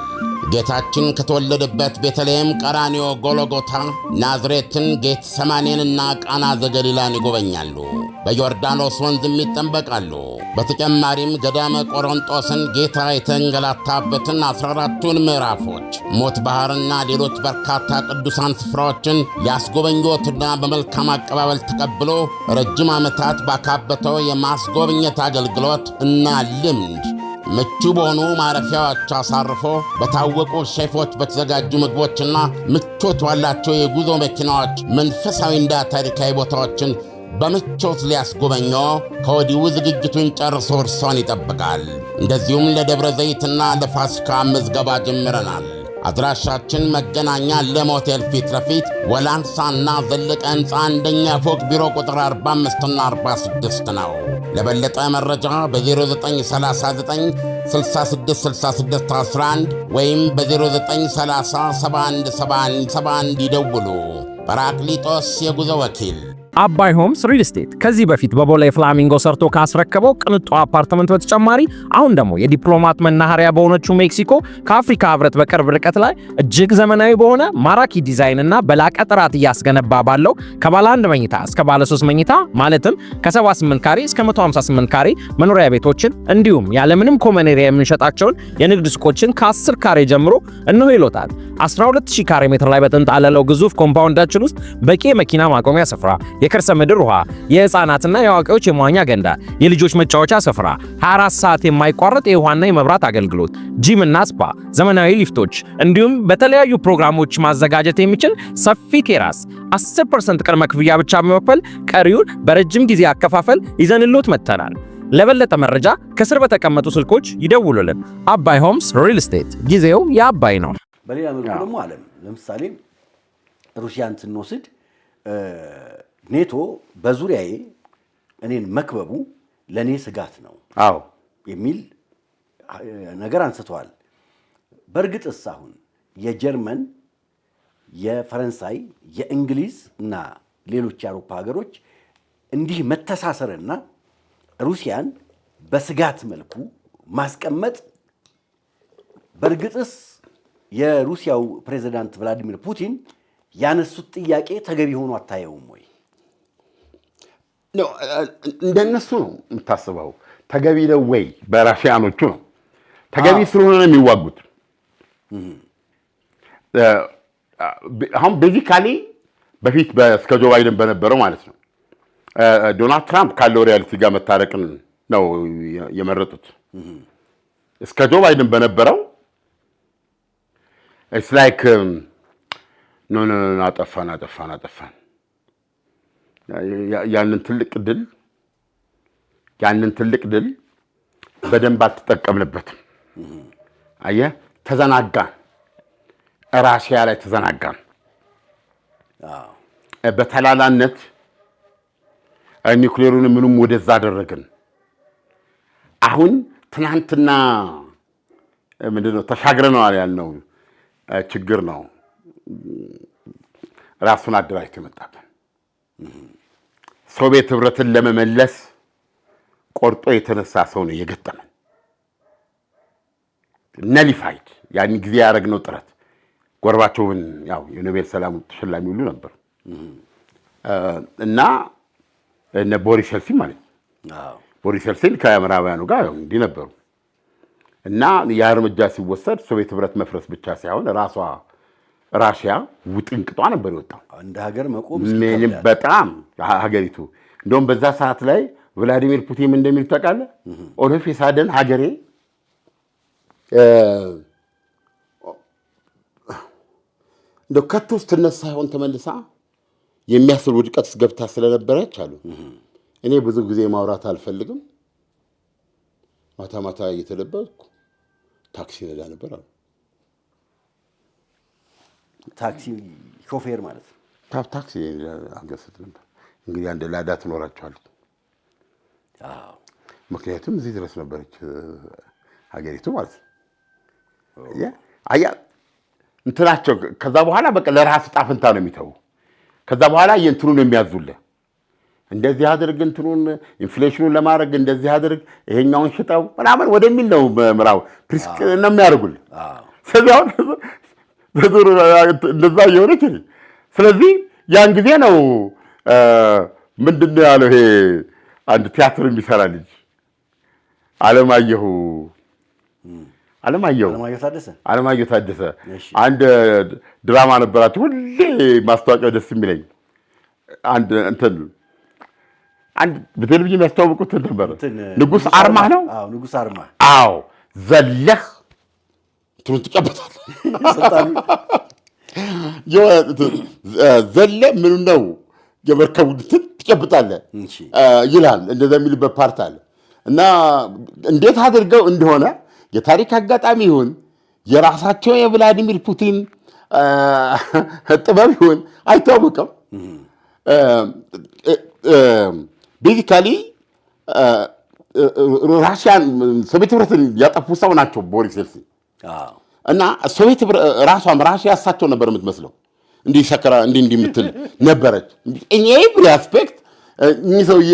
S2: ጌታችን ከተወለደበት ቤተልሔም፣ ቀራንዮ፣ ጎልጎታ፣ ናዝሬትን፣ ጌት ሰማኔንና ቃና ዘገሊላን ይጎበኛሉ። በዮርዳኖስ ወንዝም ይጠመቃሉ። በተጨማሪም ገዳመ ቆሮንጦስን ጌታ የተንገላታበትን 14ቱን ምዕራፎች፣ ሞት ባሕርና ሌሎች በርካታ ቅዱሳን ስፍራዎችን ሊያስጎበኞትና በመልካም አቀባበል ተቀብሎ ረጅም ዓመታት ባካበተው የማስጎብኘት አገልግሎት እና ልምድ ምቹ በሆኑ ማረፊያዎች አሳርፎ በታወቁ ሼፎች በተዘጋጁ ምግቦችና ምቾት ባላቸው የጉዞ መኪናዎች መንፈሳዊና ታሪካዊ ቦታዎችን በምቾት ሊያስጎበኞ ከወዲሁ ዝግጅቱን ጨርሶ እርሶን ይጠብቃል። እንደዚሁም ለደብረ ዘይትና ለፋሲካ ምዝገባ ጀምረናል። አድራሻችን መገናኛ ለሞቴል ፊት ለፊት ወላንሳና ዘለቀ ሕንፃ አንደኛ ፎቅ ቢሮ ቁጥር 45ና 46 ነው። ለበለጠ መረጃ በ0939 666611 ወይም በ0930717171 ይደውሉ። ጰራቅሊጦስ የጉዞ ወኪል።
S1: አባይ ሆምስ ሪል ስቴት ከዚህ በፊት በቦሌ ፍላሚንጎ ሰርቶ ካስረከበው ቅንጡ አፓርትመንት በተጨማሪ አሁን ደግሞ የዲፕሎማት መናኸሪያ በሆነችው ሜክሲኮ ከአፍሪካ ህብረት በቅርብ ርቀት ላይ እጅግ ዘመናዊ በሆነ ማራኪ ዲዛይን እና በላቀ ጥራት እያስገነባ ባለው ከባለ 1 መኝታ እስከ ባለ 3 መኝታ ማለትም ከ78 ካሬ እስከ 158 ካሬ መኖሪያ ቤቶችን እንዲሁም ያለምንም ኮመን ኤሪያ የምንሸጣቸውን የንግድ ሱቆችን ከ10 ካሬ ጀምሮ እነሆ ይሎታል። 12000 ካሬ ሜትር ላይ በተንጣለለው ግዙፍ ኮምፓውንዳችን ውስጥ በቂ መኪና ማቆሚያ ስፍራ፣ የከርሰ ምድር ውሃ፣ የህፃናትና የአዋቂዎች የመዋኛ ገንዳ፣ የልጆች መጫወቻ ስፍራ፣ 24 ሰዓት የማይቋረጥ የውሃና የመብራት አገልግሎት፣ ጂም እና ስፓ፣ ዘመናዊ ሊፍቶች እንዲሁም በተለያዩ ፕሮግራሞች ማዘጋጀት የሚችል ሰፊ ቴራስ 10% ቅድመ ክፍያ ብቻ በመክፈል ቀሪውን በረጅም ጊዜ አከፋፈል ይዘንሎት መጥተናል። ለበለጠ መረጃ ከስር በተቀመጡ ስልኮች ይደውሉልን። አባይ ሆምስ ሪል ስቴት፣ ጊዜው የአባይ ነው።
S4: በሌላ መልኩ ደግሞ ዓለም ለምሳሌ ሩሲያን ስንወስድ ኔቶ በዙሪያዬ እኔን መክበቡ ለኔ ስጋት ነው የሚል ነገር አንስተዋል። በእርግጥስ አሁን የጀርመን፣ የፈረንሳይ፣ የእንግሊዝ እና ሌሎች የአውሮፓ ሀገሮች እንዲህ መተሳሰርና ሩሲያን በስጋት መልኩ ማስቀመጥ በእርግጥስ የሩሲያው ፕሬዝዳንት ቭላዲሚር ፑቲን ያነሱት ጥያቄ ተገቢ ሆኖ አታየውም ወይ?
S3: እንደነሱ ነው የምታስበው። ተገቢ ነው ወይ? በራሽያኖቹ ነው ተገቢ ስለሆነ ነው የሚዋጉት። አሁን ቤዚካሊ በፊት እስከ ጆ ባይደን በነበረው ማለት ነው ዶናልድ ትራምፕ ካለው ሪያሊቲ ጋር መታረቅን ነው የመረጡት። እስከ ጆ ባይደን በነበረው it's like no አጠፋን ያንን ትልቅ ድል በደንብ አልተጠቀምንበትም። አየህ፣ ተዘናጋን። ራሽያ ላይ ተዘናጋን። በተላላነት ኒውክሌሩን ምንም ወደዛ አደረግን። አሁን ትናንትና ምንድነው ተሻግረናል ያልነው ችግር ነው ራሱን አደራጅቶ የመጣብን። ሶቪየት ህብረትን ለመመለስ ቆርጦ የተነሳ ሰው ነው የገጠመን። ነሊፋይድ ያን ጊዜ ያደረግነው ጥረት ጎርባቾቭን ያው የኖቤል ሰላም ተሸላሚ ሁሉ ነበር እና እነ ቦሪስ ሄልሲን ማለት ነው። ቦሪስ ሄልሲን ከምዕራባውያኑ ጋር እንዲህ ነበሩ እና ያ እርምጃ ሲወሰድ ሶቪየት ህብረት መፍረስ ብቻ ሳይሆን ራሷ ራሽያ ውጥንቅጧ ነበር የወጣው።
S4: እንደ ሀገር መቆም
S3: በጣም ሀገሪቱ እንደውም በዛ ሰዓት ላይ ቭላዲሚር ፑቲን እንደሚል ታውቃለህ፣ ኦሎፍ የሳደን ሀገሬ እንደው ከቶ ውስጥ ትነሳ ይሆን ተመልሳ የሚያስብል ውድቀት ውስጥ ገብታ ስለነበረች አሉ እኔ ብዙ ጊዜ ማውራት አልፈልግም ማታ ማታ እየተለበስኩ ታክሲ ነዳ ነበር አሉ።
S4: ታክሲ ሾፌር ማለት ነው።
S3: ታክሲ አገሰት ነበር እንግዲህ አንድ ላዳ ትኖራቸዋለች። ምክንያቱም እዚህ ድረስ ነበረች ሀገሪቱ ማለት ነው። አያ እንትናቸው ከዛ በኋላ በቃ ለራስ ጣፍንታ ነው የሚተው። ከዛ በኋላ የእንትኑን የሚያዙልህ እንደዚህ አድርግ እንትኑን ኢንፍሌሽኑን ለማድረግ እንደዚህ አድርግ ይሄኛውን ሽጠው ምናምን ወደሚል ነው ምራው ፕሪስክ ነው የሚያደርጉልህ። ስለዚህ እንደዛ እየሆነች ስለዚህ ያን ጊዜ ነው ምንድነው ያለው ይሄ አንድ ቲያትር የሚሰራ ልጅ አለማየሁ ታደሰ አንድ ድራማ ነበራቸው ሁሌ ማስታወቂያው ደስ የሚለኝ አንድ እንትን አንድ በቴሌቪዥን የሚያስተዋውቁት ነበር ንጉስ አርማ ነው።
S4: ንጉስ አርማ
S3: ዘለህ ትሩን ትቀበታለህ ዘለ ምን ነው የመርከቡን ትቀበጣለህ ይላል። እንደዛ የሚልበት ፓርት አለ እና እንዴት አድርገው እንደሆነ የታሪክ አጋጣሚ ይሁን የራሳቸው የቭላዲሚር ፑቲን ጥበብ ይሁን አይታወቅም። ቤዚካሊ ራሽያን ሶቪየት ህብረትን ያጠፉ ሰው ናቸው ቦሪስ ኤልሲን እና ሶቪየት ራሷም ራሽያ ያሳቸው ነበር የምትመስለው እንዲህ ሰከራ እንዲህ የምትል ነበረች። እኔ በአስፔክት እኚህ ሰውዬ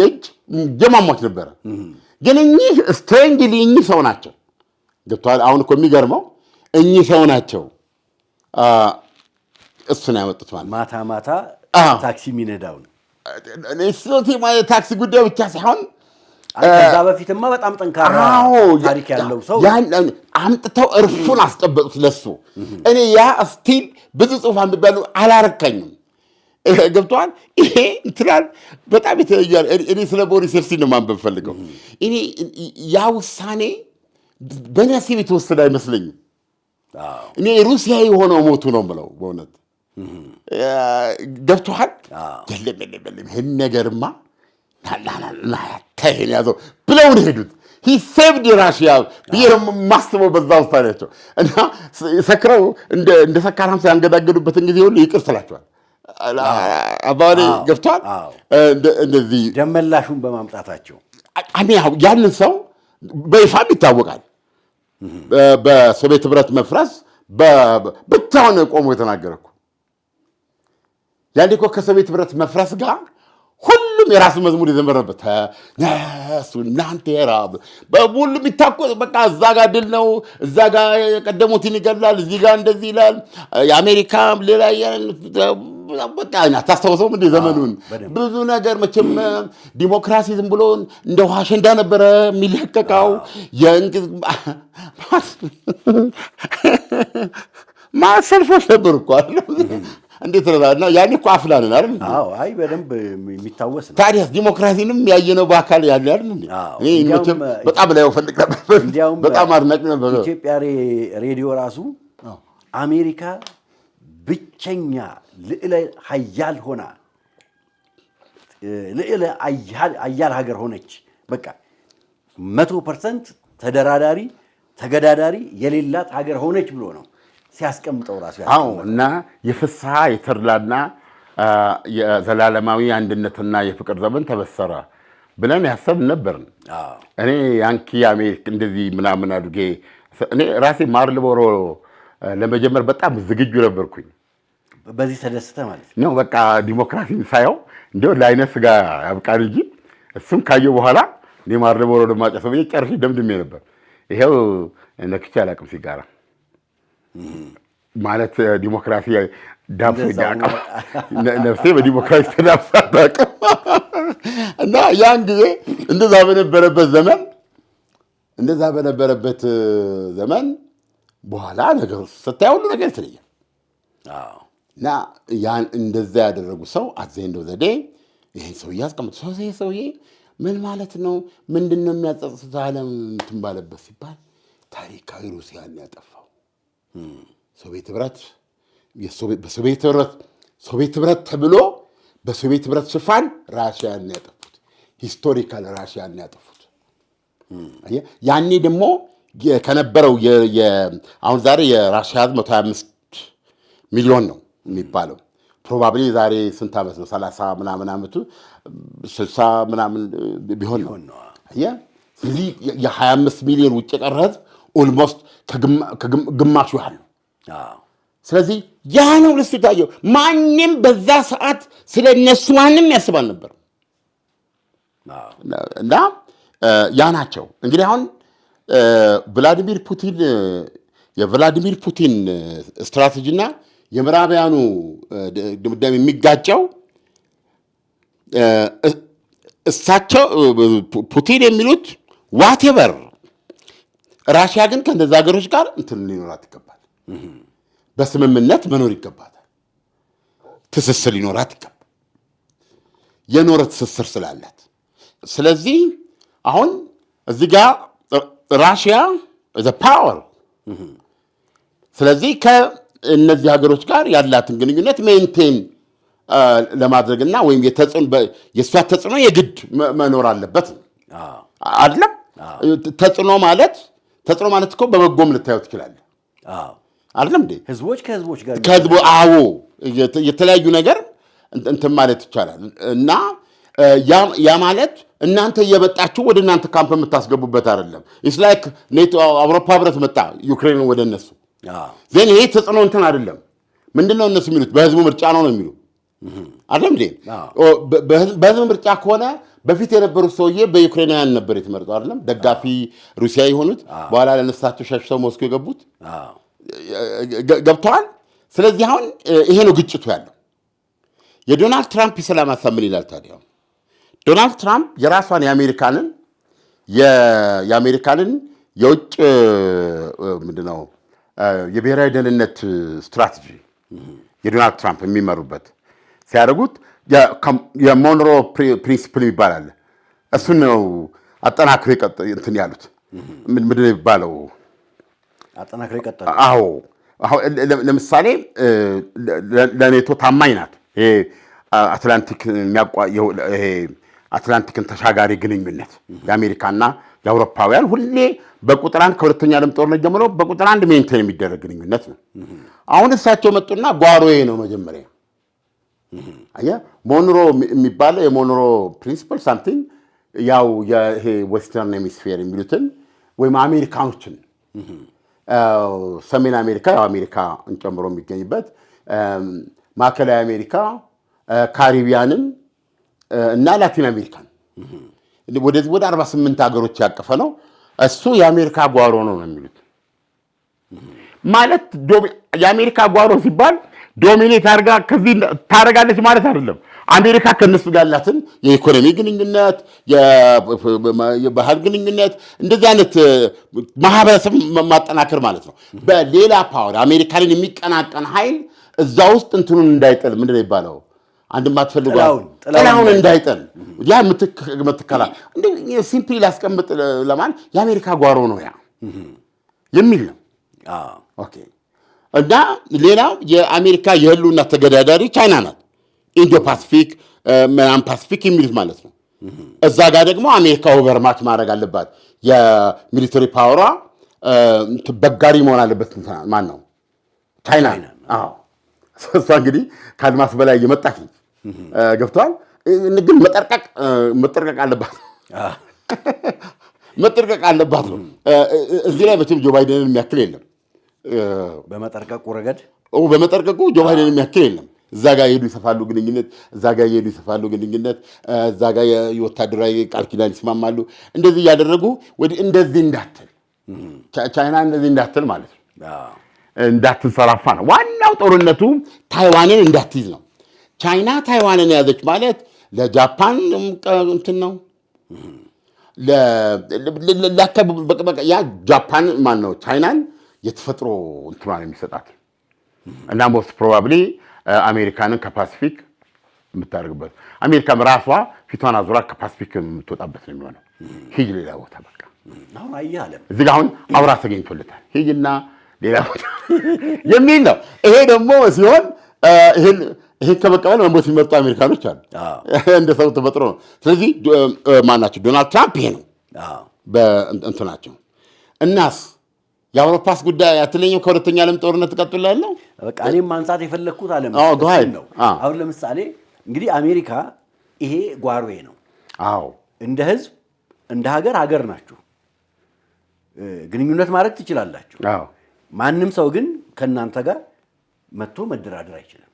S3: ጀማማች ነበረ ግን እኚህ ስትሬንጅሊ እኚህ ሰው ናቸው ገብቷል። አሁን እኮ የሚገርመው እኚህ ሰው ናቸው እሱን ያመጡት ማለት
S4: ማታ ማታ ታክሲ የሚነዳው ነው።
S3: እሱት ታክሲ ጉዳይ ብቻ ሳይሆን
S4: ከዛ በፊትማ በጣም ጠንካራ ታሪክ ያለው ሰው
S3: አምጥተው እርፉን አስጠበጡት ለሱ። እኔ ያ ስቲል ብዙ ጽሑፍ አንብቤያለሁ አላረካኝም ገብቷል። ይሄ እንትላል በጣም የተለየ እኔ ስለ ቦሪስ ኤልሲን ነው ማንበብ ፈልገው። እኔ ያ ውሳኔ በነሲብ የተወሰደ አይመስለኝም። እኔ ሩሲያ የሆነው ሞቱ ነው የምለው በእውነት ገብቶሃል። ይህን ነገርማ ከይን ያዘው ብለው ነው ሄዱት። ሂ ሴቭድ ራሽያ ብዬ ማስበው በዛ ውሳኔያቸው እና ሰክረው እንደ ሰካራም ሲያንገዳገዱበትን ጊዜ ሁሉ ይቅር ስላቸዋል አባባሌ ገብቷል። እንደዚህ
S4: ደመላሹን በማምጣታቸው
S3: ያንን ሰው በይፋም ይታወቃል። በሶቪየት ህብረት መፍረስ ብቻውን ቆሞ የተናገረኩ ያኔ እኮ ከሶቪየት ህብረት መፍረስ ጋር ሁሉም የራሱ መዝሙር የዘመረበት ነሱ እናንተ የራብ በሁሉም ይታቆ በቃ እዛ ጋር ድል ነው፣ እዛ ጋር የቀደሙትን ይገላል፣ እዚህ ጋር እንደዚህ ይላል። የአሜሪካ ሌላ በቃ ታስታውሰውም እንደ ዘመኑን ብዙ ነገር መቼም ዲሞክራሲ ዝም ብሎ እንደ ውሃ አሸንዳ ነበረ የሚለቀቀው። ማሰልፎች ነበሩ እኮ እንዴት ረዳና ያኔ እኮ አፍላልን አይደል?
S4: አዎ፣ አይ በደንብ የሚታወስ ነው።
S3: ታዲያስ ዲሞክራሲንም ያየነው በአካል ያለ አይደል እንዴ? እኔ በጣም ላይ ፈልግ ነበር፣ በጣም አድናቂ ነበር።
S4: ኢትዮጵያ ሬዲዮ ራሱ አሜሪካ ብቸኛ ልዕለ ሀያል ሆና ልዕለ ሀያል ሀገር ሆነች። በቃ 100% ተደራዳሪ ተገዳዳሪ የሌላት ሀገር ሆነች ብሎ ነው ሲያስቀምጠው ራሱ
S3: ያው እና የፍስሐ የተድላና የዘላለማዊ አንድነትና የፍቅር ዘመን ተበሰረ ብለን ያሰብ ነበር። እኔ ያንኪ አሜሪካ እንደዚህ ምናምን አድርጌ እኔ ራሴ ማርልቦሮ ለመጀመር በጣም ዝግጁ ነበርኩኝ።
S4: በዚህ ተደስተ ማለት
S3: ነው። በቃ ዲሞክራሲን ሳየው እንደው ለአይነት ስጋ ያብቃል እንጂ እሱም ካየው በኋላ እኔ ማርልቦሮ ለማጨሰው ጨርሼ ደምድሜ ነበር። ይሄው ነክቼ አላውቅም ሲጋራ ማለት ዲሞክራሲ ዳብሶ ያውቃል። ነፍሴ በዲሞክራሲ ተዳብሳ አታውቅም። እና ያን ጊዜ እንደዛ በነበረበት ዘመን በኋላ ነገሩ ስታይ ሁሉ ነገር የተለየ እና ያን እንደዛ ያደረጉ ሰው አዘንደው ዘዴ ይሄን ሰውዬ አስቀምጡ። ሰውዬ ምን ማለት ነው? ምንድነው የሚያጸጽት ዓለም እንትን ባለበት ሲባል ታሪካዊ ሩሲያን ያጠፋው ሶቪየት ህብረት ሶቪየት ህብረት ተብሎ በሶቪየት ህብረት ሽፋን ራሽያን ያጠፉት ሂስቶሪካል ራሽያን ያጠፉት። ያኔ ደግሞ ከነበረው አሁን ዛሬ የራሽያ 125 ሚሊዮን ነው የሚባለው። ፕሮባብሊ ዛሬ ስንት ዓመት ነው? 30 ምናምን ዓመቱ 60 ምናምን ቢሆን ነው። ስለዚህ የ25 ሚሊዮን ውጭ የቀረ ህዝብ ኦልሞስት ግማሹ ያህል ነው። ስለዚህ ያ ነው ልሱ ታየው። ማንም በዛ ሰዓት ስለ እነሱ ማንም ያስባል ነበር እና ያ ናቸው እንግዲህ አሁን የቭላዲሚር ፑቲን ስትራቴጂና የምዕራባውያኑ ድምዳሜ የሚጋጨው እሳቸው ፑቲን የሚሉት ዋቴቨር ራሽያ ግን ከእነዛ ሀገሮች ጋር እንትን ሊኖራት ይገባል፣ በስምምነት መኖር ይገባታል፣ ትስስር ሊኖራት ይገባል፣ የኖረ ትስስር ስላላት። ስለዚህ አሁን እዚህ ጋር ራሽያ ዘ ፓወር ስለዚህ ከእነዚህ ሀገሮች ጋር ያላትን ግንኙነት ሜንቴን ለማድረግና ወይም የእሷ ተጽዕኖ የግድ መኖር አለበት አይደለም። ተጽዕኖ ማለት እኮ በበጎም ልታየው ትችላለህ አይደለም እንዴ? ህዝቦች ከህዝቦች ጋር የተለያዩ ነገር እንትን ማለት ይቻላል። እና ያ ማለት እናንተ እየመጣችሁ ወደ እናንተ ካምፕ የምታስገቡበት አይደለም። ኢትስ ላይክ ኔቶ አውሮፓ ህብረት መጣ ዩክሬን ወደ እነሱ ዜን ይሄ ተጽዕኖ እንትን አይደለም። ምንድነው እነሱ የሚሉት? በህዝቡ ምርጫ ነው የሚሉ አይደለም እንዴ? በህዝቡ ምርጫ ከሆነ በፊት የነበሩት ሰውዬ በዩክሬናውያን ነበር የተመረጡ አይደለም? ደጋፊ ሩሲያ የሆኑት በኋላ ለነሳቸው ሸሽተው ሞስኮ የገቡት ገብተዋል። ስለዚህ አሁን ይሄ ነው ግጭቱ ያለው። የዶናልድ ትራምፕ የሰላም ሀሳብ ምን ይላል ታዲያ? ዶናልድ ትራምፕ የራሷን የአሜሪካንን የውጭ ምንድነው የብሔራዊ ደህንነት ስትራቴጂ የዶናልድ ትራምፕ የሚመሩበት ሲያደርጉት የሞንሮ ፕሪንሲፕል ይባላል። እሱን ነው አጠናክሮ እንትን ያሉት። ምንድን ነው የሚባለው? አጠናክሮ ይቀጥላል። አዎ ለምሳሌ ለኔቶ ታማኝ ናት። ይሄ አትላንቲክን ተሻጋሪ ግንኙነት የአሜሪካና የአውሮፓውያን ሁሌ በቁጥር አንድ ከሁለተኛ ዓለም ጦርነት ጀምሮ በቁጥር አንድ ሜንቴን የሚደረግ ግንኙነት ነው። አሁን እሳቸው መጡና ጓሮዬ ነው መጀመሪያ ሞንሮ የሚባለው የሞንሮ ፕሪንሲፕል ሳምቲንግ ያው ይሄ ዌስተርን ሄሚስፌር የሚሉትን ወይም አሜሪካኖችን ሰሜን አሜሪካ ያው አሜሪካን ጨምሮ የሚገኝበት ማዕከላዊ አሜሪካ፣ ካሪቢያንን እና ላቲን አሜሪካን ወደ 48 ሀገሮች ያቀፈ ነው። እሱ የአሜሪካ ጓሮ ነው የሚሉት። ማለት የአሜሪካ ጓሮ ሲባል ዶሚኔት አድርጋ ከዚህ ታደርጋለች ማለት አይደለም። አሜሪካ ከነሱ ጋር ያላትን የኢኮኖሚ ግንኙነት፣ የባህል ግንኙነት እንደዚህ አይነት ማህበረሰብ ማጠናከር ማለት ነው። በሌላ ፓወር አሜሪካንን የሚቀናቀን ኃይል እዛ ውስጥ እንትኑን እንዳይጥል ምንድነው ይባለው? አንድ ማትፈልገው ጥላውን እንዳይጥል ያ ምትከላ እንዴ ሲምፕሊ ላስቀምጥ ለማለት የአሜሪካ ጓሮ ነው ያ የሚል ነው። ኦኬ። እና ሌላው የአሜሪካ የህልውና ተገዳዳሪ ቻይና ናት። ኢንዶ ፓሲፊክ ምናምን ፓሲፊክ የሚሉት ማለት ነው። እዛ ጋር ደግሞ አሜሪካ ኦቨርማች ማድረግ አለባት። የሚሊተሪ ፓወሯ በጋሪ መሆን አለበት። ማን ነው? ቻይና። አዎ እሷ እንግዲህ ከአድማስ በላይ እየመጣች ነው። ገብተዋል። ግን መጠርቀቅ አለባት መጠርቀቅ አለባት ነው። እዚህ ላይ መቼም ጆ ባይደንን የሚያክል የለም። በመጠርቀቁ ረገድ በመጠርቀቁ ጆ ባይደንን የሚያክል የለም። እዛ ጋር የሄዱ ይሰፋሉ ግንኙነት፣ እዛ ጋር የሄዱ ይሰፋሉ ግንኙነት፣ እዛ ጋር የወታደራዊ ቃል ኪዳን ይስማማሉ። እንደዚህ እያደረጉ እንደዚህ እንዳትል ቻይና እንደዚህ እንዳትል ማለት ነው፣ እንዳትንሰራፋ ነው። ዋናው ጦርነቱ ታይዋንን እንዳትይዝ ነው። ቻይና ታይዋንን ያዘች ማለት ለጃፓን እንትን ነው። ያ ጃፓን ማን ነው ቻይናን የተፈጥሮ እንትኗን የሚሰጣት እና ሞስት ፕሮባብሊ አሜሪካንን ከፓሲፊክ የምታደርግበት አሜሪካም ራሷ ፊቷን አዙራ ከፓሲፊክ የምትወጣበት ነው የሚሆነው። ሂጅ ሌላ ቦታ በቃ እዚህ ጋር አሁን አውራ ተገኝቶለታል። ሂጅና ሌላ ቦታ የሚል ነው። ይሄ ደግሞ ሲሆን ይሄን ከመቀበል መሞት የሚመርጡ አሜሪካኖች አሉ። እንደ ሰው ተፈጥሮ ነው። ስለዚህ ማናቸው ዶናልድ ትራምፕ ይሄ ነው በእንትናቸው። እናስ የአውሮፓስ ጉዳይ አትለኝም? ከሁለተኛ ዓለም ጦርነት ትቀጥላለህ።
S4: በቃ እኔም ማንሳት የፈለግኩት አለ ነው። አሁን ለምሳሌ እንግዲህ አሜሪካ ይሄ ጓሮዬ ነው። እንደ ህዝብ እንደ ሀገር ናችሁ፣ ግንኙነት ማድረግ ትችላላችሁ። ማንም ሰው ግን ከእናንተ ጋር መጥቶ መደራደር አይችልም።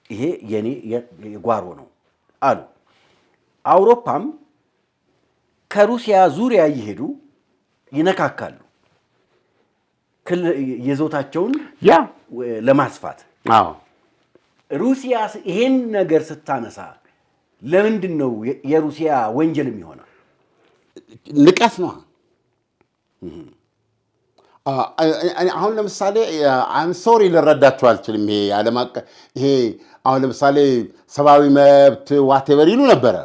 S4: ይሄ የኔ የጓሮ ነው አሉ። አውሮፓም ከሩሲያ ዙሪያ እየሄዱ ይነካካሉ የዞታቸውን ለማስፋት። ሩሲያ ይሄን ነገር ስታነሳ ለምንድን ነው የሩሲያ ወንጀል የሚሆነው?
S3: ንቀት ነው። አሁን ለምሳሌ አም ሶሪ ልረዳችሁ አልችልም። ይሄ ዓለም አቀፍ ይሄ አሁን ለምሳሌ ሰብአዊ መብት ዋቴቨር ይሉ ነበረ።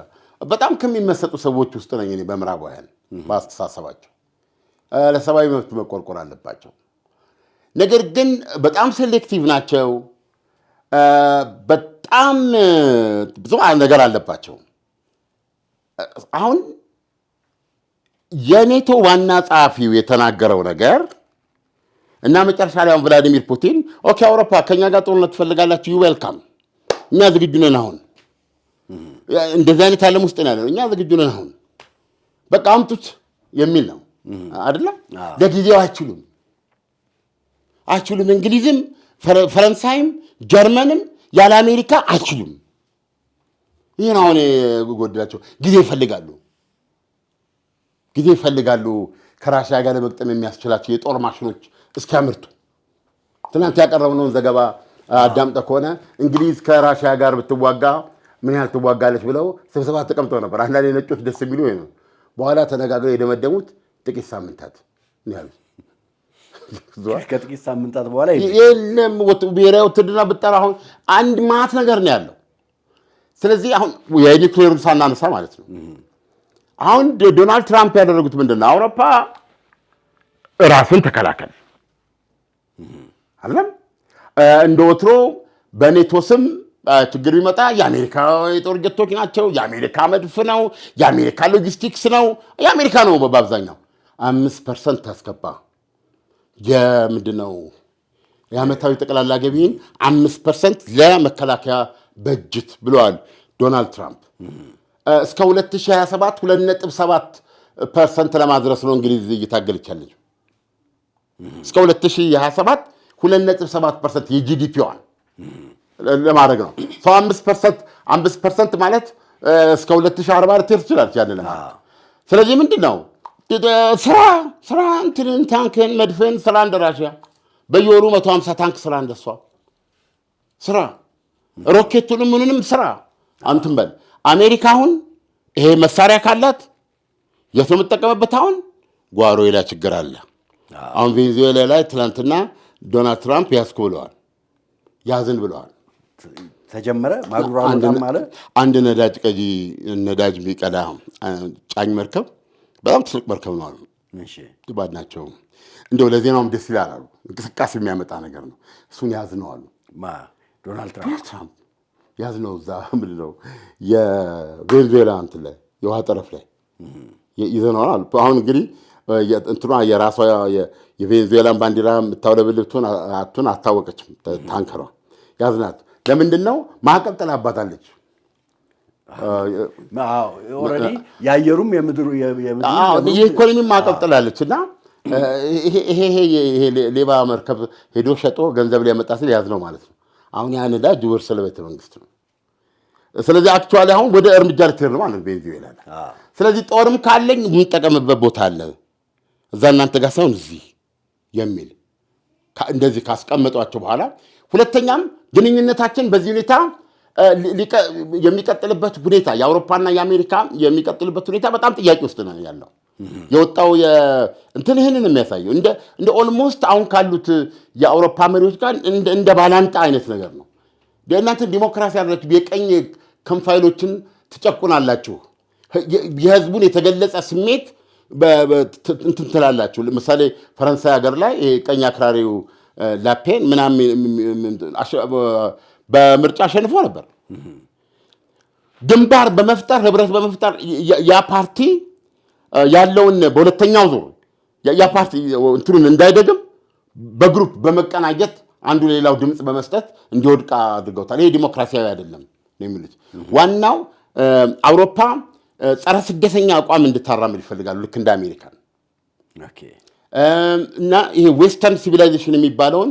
S3: በጣም ከሚመሰጡ ሰዎች ውስጥ ነኝ እኔ በምዕራባውያን በአስተሳሰባቸው ለሰብአዊ መብት መቆርቆር አለባቸው። ነገር ግን በጣም ሴሌክቲቭ ናቸው። በጣም ብዙ ነገር አለባቸው። አሁን የኔቶ ዋና ጸሐፊው የተናገረው ነገር እና መጨረሻ ላይ አሁን ቭላዲሚር ፑቲን ኦኬ አውሮፓ ከኛ ጋር ጦርነት ትፈልጋላችሁ፣ ዩ ዌልካም፣ እኛ ዝግጁ ነን፣ አሁን እንደዚህ አይነት ዓለም ውስጥ ነው፣ እኛ ዝግጁ ነን፣ አሁን በቃ አምጡት የሚል ነው አይደለም። ለጊዜው አይችሉም። እንግሊዝም ፈረንሳይም ጀርመንም ያለ አሜሪካ አይችሉም። ይህን አሁን ጎድላቸው ጊዜ ይፈልጋሉ ከራሽያ ጋር ለመግጠም የሚያስችላቸው የጦር ማሽኖች እስኪያመርቱ። ትናንት ያቀረብነውን ዘገባ አዳምጠ ከሆነ እንግሊዝ ከራሽያ ጋር ብትዋጋ ምን ያህል ትዋጋለች ብለው ስብሰባ ተቀምጠው ነበር። አንዳንድ ነጮች ደስ የሚሉ ወይ ነው በኋላ ተነጋግረው የደመደሙት ጥቂት ሳምንታት ነው ያሉት።
S4: ከጥቂት ሳምንታት በኋላ
S3: የለም ብሔራዊ ውትድርና ብጠራ አሁን አንድ ማት ነገር ነው ያለው። ስለዚህ አሁን የኒውክሌሩን ሳናነሳ ማለት ነው። አሁን ዶናልድ ትራምፕ ያደረጉት ምንድን ነው? አውሮፓ ራስን ተከላከል አለም እንደ ወትሮ በኔቶ ስም ችግር ቢመጣ የአሜሪካ የጦር ጀቶች ናቸው፣ የአሜሪካ መድፍ ነው፣ የአሜሪካ ሎጂስቲክስ ነው፣ የአሜሪካ ነው በአብዛኛው 5% ታስገባ የምንድን ነው የዓመታዊ ጠቅላላ ገቢን 5% ለመከላከያ በጀት ብለዋል ዶናልድ ትራምፕ። እስከ 2027 2.7% ለማድረስ ነው እንግሊዝ እየታገለች ያለችው። እስከ 2027 2.7% የጂዲፒዋን ለማድረግ ነው። 5% ማለት እስከ 2040 ልትሄድ ትችላለች ያንን ለማድረግ። ስለዚህ ምንድን ነው ስራ እንትንን ታንክን መድፍን ስራ እንደራሽያ በየወሩ 150 ታንክ ስራ እንደሷ ስራ ሮኬቱንም ምኑንም ስራ አንተም በል። አሜሪካ አሁን ይሄ መሳሪያ ካላት የት ነው የምትጠቀምበት? አሁን ጓሮ ሌላ ችግር አለ። አሁን ቬኔዙዌላ ላይ ትናንትና ዶናልድ ትራምፕ ያስኩ ብለዋል፣ ያዝን ብለዋል።
S4: ተጀመረ ማጉራው ማለት
S3: አንድ ነዳጅ የሚቀዳ ጫኝ መርከብ በጣም ትልቅ መርከብ ነው አሉ። ባድ ናቸው። እንደው ለዜናውም ደስ ይላል አሉ። እንቅስቃሴ የሚያመጣ ነገር ነው። እሱን ያዝነው አሉ።
S4: ዶናልድ ትራምፕ
S3: ያዝነው እዛ ምንድን ነው የቬኔዙዌላ እንትን ላይ የውሃ ጠረፍ ላይ ይዘነዋል አሉ። አሁን እንግዲህ እንትኗ የራሷ የቬኔዙዌላን ባንዲራ የምታውለበልብቱን አታወቀችም። ታንከሯ ያዝናት። ለምንድን ነው ማዕቀብ ጥላባታለች።
S4: ኦልሬዲ የአየሩም የምድሩ
S3: የኢኮኖሚ ማዕቀብ ጥላለች። እና ይሄ ሌባ መርከብ ሄዶ ሸጦ ገንዘብ ሊያመጣ ሲል ያዝነው ማለት ነው። አሁን ያ ነዳጅ ውርስ ለቤተ መንግስት ነው። ስለዚህ አክቹዋሊ አሁን ወደ እርምጃ ልትሄድ ነው ማለት ነው ቬኔዙዌላ። ስለዚህ ጦርም ካለኝ የምንጠቀምበት ቦታ አለ እዛ እናንተ ጋር ሳይሆን እዚህ የሚል እንደዚህ ካስቀመጧቸው በኋላ ሁለተኛም ግንኙነታችን በዚህ ሁኔታ የሚቀጥልበት ሁኔታ የአውሮፓና የአሜሪካ የሚቀጥልበት ሁኔታ በጣም ጥያቄ ውስጥ ነው ያለው። የወጣው እንትን ይህንን የሚያሳየው እንደ ኦልሞስት አሁን ካሉት የአውሮፓ መሪዎች ጋር እንደ ባላንጣ አይነት ነገር ነው። እናንተ ዲሞክራሲ ያላችሁ የቀኝ ክንፍ ኃይሎችን ትጨቁናላችሁ፣ የህዝቡን የተገለጸ ስሜት እንትን ትላላችሁ። ለምሳሌ ፈረንሳይ ሀገር ላይ ቀኝ አክራሪው ላፔን ምናምን በምርጫ አሸንፎ ነበር። ግንባር በመፍጠር ህብረት በመፍጠር ያ ፓርቲ ያለውን በሁለተኛው ዙር ያ ፓርቲ እንትኑን እንዳይደግም በግሩፕ በመቀናጀት አንዱ ሌላው ድምፅ በመስጠት እንዲወድቅ አድርገውታል። ይሄ ዲሞክራሲያዊ አይደለም ነው የሚሉት። ዋናው አውሮፓ ጸረ ስደተኛ አቋም እንድታራምድ ይፈልጋሉ፣ ልክ እንደ አሜሪካ እና ይሄ ዌስተርን ሲቪላይዜሽን የሚባለውን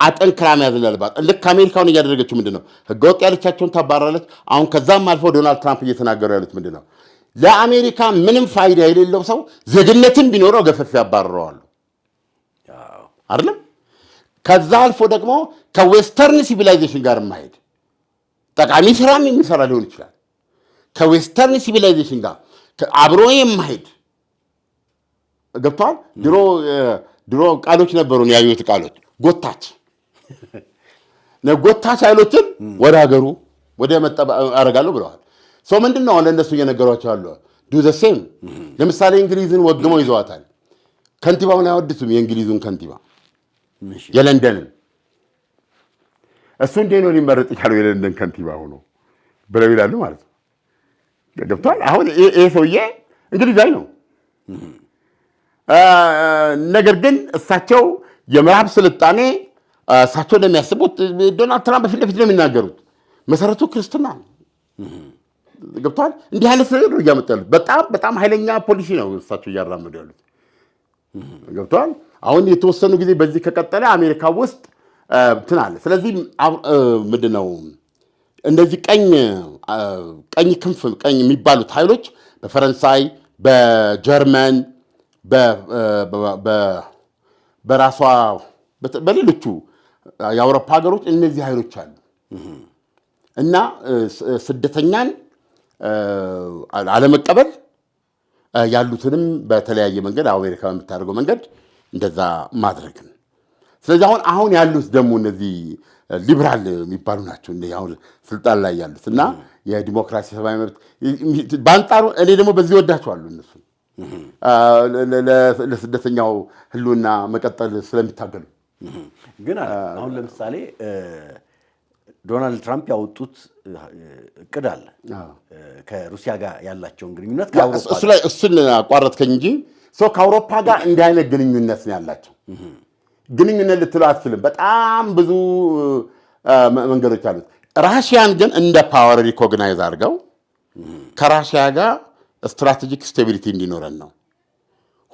S3: አጠንክራ መያዝ አለባት። ልክ አሜሪካውን እያደረገችው ምንድን ነው? ህገወጥ ያለቻቸውን ታባራለች። አሁን ከዛም አልፎ ዶናልድ ትራምፕ እየተናገሩ ያሉት ምንድን ነው? ለአሜሪካ ምንም ፋይዳ የሌለው ሰው ዜግነትን ቢኖረው ገፈፍ ያባረረዋሉ አይደለም። ከዛ አልፎ ደግሞ ከዌስተርን ሲቪላይዜሽን ጋር የማሄድ ጠቃሚ ስራም የሚሰራ ሊሆን ይችላል። ከዌስተርን ሲቪላይዜሽን ጋር አብሮ የማሄድ ገብቷል። ድሮ ቃሎች ነበሩን፣ ያዩት ቃሎች ጎታች ኃይሎችን ወደ ሀገሩ ወደ መጣ አረጋለሁ ብለዋል። ሰው ምንድን ነው ለእነሱ እየነገሯቸው አለ ዱ ዘ ሴም። ለምሳሌ እንግሊዝን ወግመው ይዘዋታል። ከንቲባውን አይወድሱም። የእንግሊዙን ከንቲባ የለንደንን እሱ እንዴት ነው ሊመረጥ ይቻለው? የለንደን ከንቲባ ሆኖ ብለው ይላሉ ማለት ነው። ገብቷል። አሁን ይሄ ሰውዬ እንግሊዛዊ ነው። ነገር ግን እሳቸው የምዕራብ ስልጣኔ እሳቸው እንደሚያስቡት ዶናልድ ትራምፕ በፊት ለፊት ነው የሚናገሩት። መሰረቱ ክርስትና ነው። ገብቷል። እንዲህ አይነት ነገር ነው እያመጡ ያሉት። በጣም ኃይለኛ ፖሊሲ ነው እሳቸው እያራመዱ ያሉት። ገብቷል። አሁን የተወሰኑ ጊዜ በዚህ ከቀጠለ አሜሪካ ውስጥ እንትን አለ። ስለዚህ ምንድን ነው እንደዚህ ቀኝ ክንፍ ቀኝ የሚባሉት ኃይሎች በፈረንሳይ፣ በጀርመን፣ በራሷ በሌሎቹ የአውሮፓ ሀገሮች እነዚህ ኃይሎች አሉ እና ስደተኛን አለመቀበል ያሉትንም በተለያየ መንገድ አሜሪካ በምታደርገው መንገድ እንደዛ ማድረግን። ስለዚህ አሁን ያሉት ደግሞ እነዚህ ሊብራል የሚባሉ ናቸው አሁን ስልጣን ላይ ያሉት እና የዲሞክራሲ ሰብአዊ መብት በአንጻሩ እኔ ደግሞ በዚህ ወዳቸዋለሁ እነሱ ለስደተኛው ህልውና መቀጠል ስለሚታገሉ።
S4: ግን አሁን ለምሳሌ ዶናልድ ትራምፕ ያወጡት እቅድ አለ ከሩሲያ ጋር ያላቸውን ግንኙነት
S3: እሱን አቋረጥከኝ እንጂ ሰው ከአውሮፓ ጋር እንዲህ አይነት ግንኙነት ነው ያላቸው። ግንኙነት ልትለው አትችልም። በጣም ብዙ መንገዶች አሉት። ራሽያን ግን እንደ ፓወር ሪኮግናይዝ አድርገው ከራሽያ ጋር ስትራቴጂክ ስቴቢሊቲ እንዲኖረን ነው፣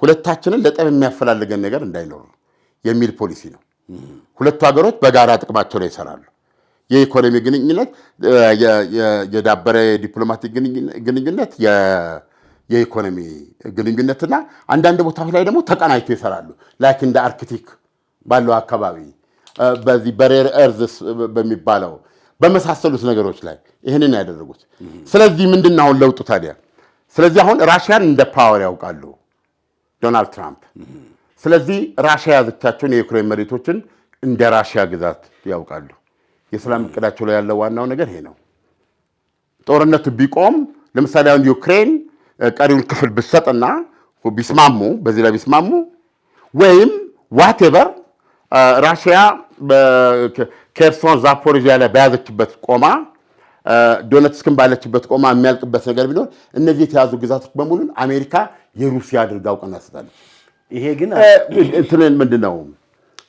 S3: ሁለታችንን ለጠብ የሚያፈላልገን ነገር እንዳይኖር የሚል ፖሊሲ ነው። ሁለቱ ሀገሮች በጋራ ጥቅማቸው ላይ ይሰራሉ። የኢኮኖሚ ግንኙነት፣ የዳበረ ዲፕሎማቲክ ግንኙነት፣ የኢኮኖሚ ግንኙነትና አንዳንድ ቦታዎች ላይ ደግሞ ተቀናጅተው ይሰራሉ። ላይክ እንደ አርክቲክ ባለው አካባቢ በዚህ በሬር እርዝስ በሚባለው በመሳሰሉት ነገሮች ላይ ይህንን ያደረጉት። ስለዚህ ምንድን ነው አሁን ለውጡ ታዲያ? ስለዚህ አሁን ራሽያን እንደ ፓወር ያውቃሉ ዶናልድ ትራምፕ። ስለዚህ ራሽያ ያዘቻቸውን የዩክሬን መሬቶችን እንደ ራሽያ ግዛት ያውቃሉ። የሰላም እቅዳቸው ላይ ያለው ዋናው ነገር ይሄ ነው። ጦርነቱ ቢቆም ለምሳሌ አሁን ዩክሬን ቀሪውን ክፍል ብትሰጥና ቢስማሙ በዚህ ላይ ቢስማሙ ወይም ዋቴቨር ራሽያ ኬርሶን ዛፖሪዥያ ላይ በያዘችበት ቆማ ዶኔትስክን ባለችበት ቆማ የሚያልቅበት ነገር ቢኖር እነዚህ የተያዙ ግዛቶች በሙሉን አሜሪካ የሩሲያ አድርጋ እውቅና ትሰጣለች።
S4: ይሄ ግን
S3: እንትንን ምንድን ነው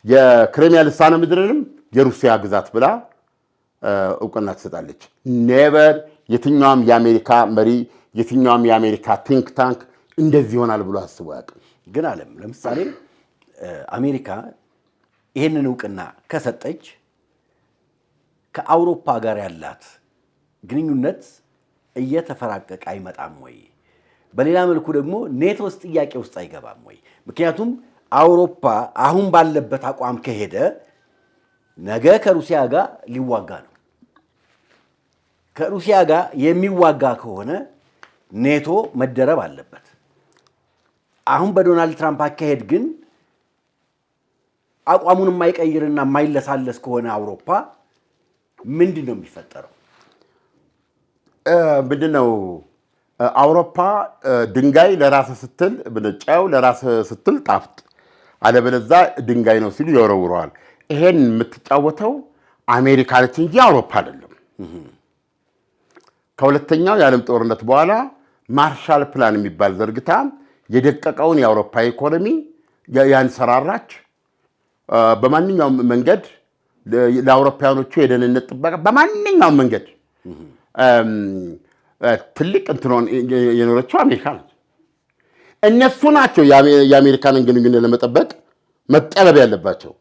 S3: የክሬሚያ ልሳነ ምድርንም የሩሲያ ግዛት ብላ እውቅና ትሰጣለች። ኔቨር የትኛውም የአሜሪካ መሪ የትኛውም የአሜሪካ ቲንክ ታንክ እንደዚህ ይሆናል ብሎ አስቦ አያውቅም።
S4: ግን አለም ለምሳሌ አሜሪካ ይህንን እውቅና ከሰጠች ከአውሮፓ ጋር ያላት ግንኙነት እየተፈራቀቀ አይመጣም ወይ? በሌላ መልኩ ደግሞ ኔቶስ ጥያቄ ውስጥ አይገባም ወይ? ምክንያቱም አውሮፓ አሁን ባለበት አቋም ከሄደ ነገ ከሩሲያ ጋር ሊዋጋ ነው። ከሩሲያ ጋር የሚዋጋ ከሆነ ኔቶ መደረብ አለበት። አሁን በዶናልድ ትራምፕ አካሄድ ግን አቋሙን የማይቀይርና የማይለሳለስ ከሆነ አውሮፓ ምንድን ነው የሚፈጠረው?
S3: ምንድን ነው አውሮፓ ድንጋይ ለራስ ስትል ጨው ለራስ ስትል ጣፍጥ አለበለዚያ ድንጋይ ነው ሲሉ ይወረውረዋል። ይሄን የምትጫወተው አሜሪካ ነች እንጂ አውሮፓ አይደለም። ከሁለተኛው የዓለም ጦርነት በኋላ ማርሻል ፕላን የሚባል ዘርግታ የደቀቀውን የአውሮፓ ኢኮኖሚ ያንሰራራች በማንኛውም መንገድ ለአውሮፓውያኖቹ የደህንነት ጥበቃ በማንኛውም መንገድ ትልቅ እንትኖን የኖረችው አሜሪካ ነች። እነሱ ናቸው የአሜሪካንን ግንኙነት ለመጠበቅ መጠለብ ያለባቸው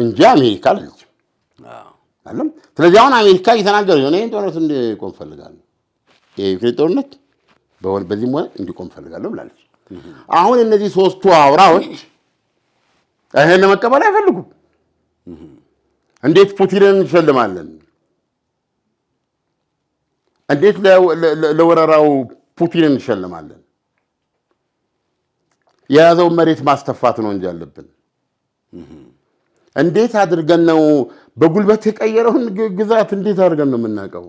S3: እንጂ አሜሪካ አለች አይደለም። ስለዚህ አሁን አሜሪካ እየተናገረ ነው እኔ ጦርነት እንዲቆም ፈልጋለሁ፣ የዩክሬን ጦርነት በዚህም ሆነ እንዲቆም ፈልጋለሁ ብላለች። አሁን እነዚህ ሶስቱ አውራዎች ይሄን ለመቀበል አይፈልጉም። እንዴት ፑቲንን እንሸልማለን? እንዴት ለወረራው ፑቲንን እንሸልማለን? የያዘውን መሬት ማስተፋት ነው እንጂ ያለብን። እንዴት አድርገን ነው በጉልበት የቀየረውን ግዛት እንዴት አድርገን ነው የምናውቀው?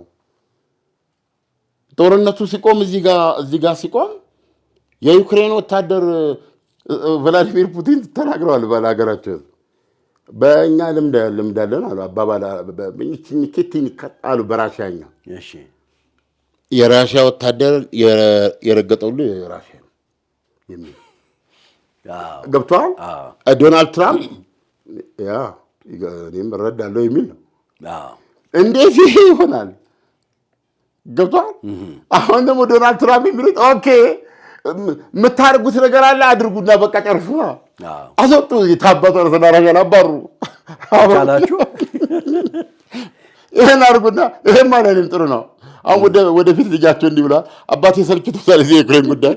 S3: ጦርነቱ ሲቆም እዚህ ጋር ሲቆም የዩክሬን ወታደር ቭላዲሚር ፑቲን ተናግረዋል። ባላገራቸው በእኛ ልምድ አለን አሉ አባባላ በሚኒኬቲን ይቀጣሉ በራሽያኛ።
S4: እሺ
S3: የራሽያ ወታደር የረገጠው የራሽያ ነው የሚል ገብቷል። ዶናልድ ትራምፕ እኔም እረዳለሁ የሚል ነው። እንዴት ይሄ ይሆናል? ገብቷል። አሁን ደግሞ ዶናልድ ትራምፕ የሚሉት ኦኬ የምታደርጉት ነገር አለ አድርጉና በቃ ጨርሱ፣ አስወጡ፣ የታባቱ ራሽያን አባሩ
S4: አላችሁ።
S3: ይሄን አድርጉና ይሄን ማለት ጥሩ ነው። አሁን ወደፊት ልጃቸው እንዲህ ብለዋል። አባቴ ሰልችቶታል፣ እዚህ የዩክሬን ጉዳይ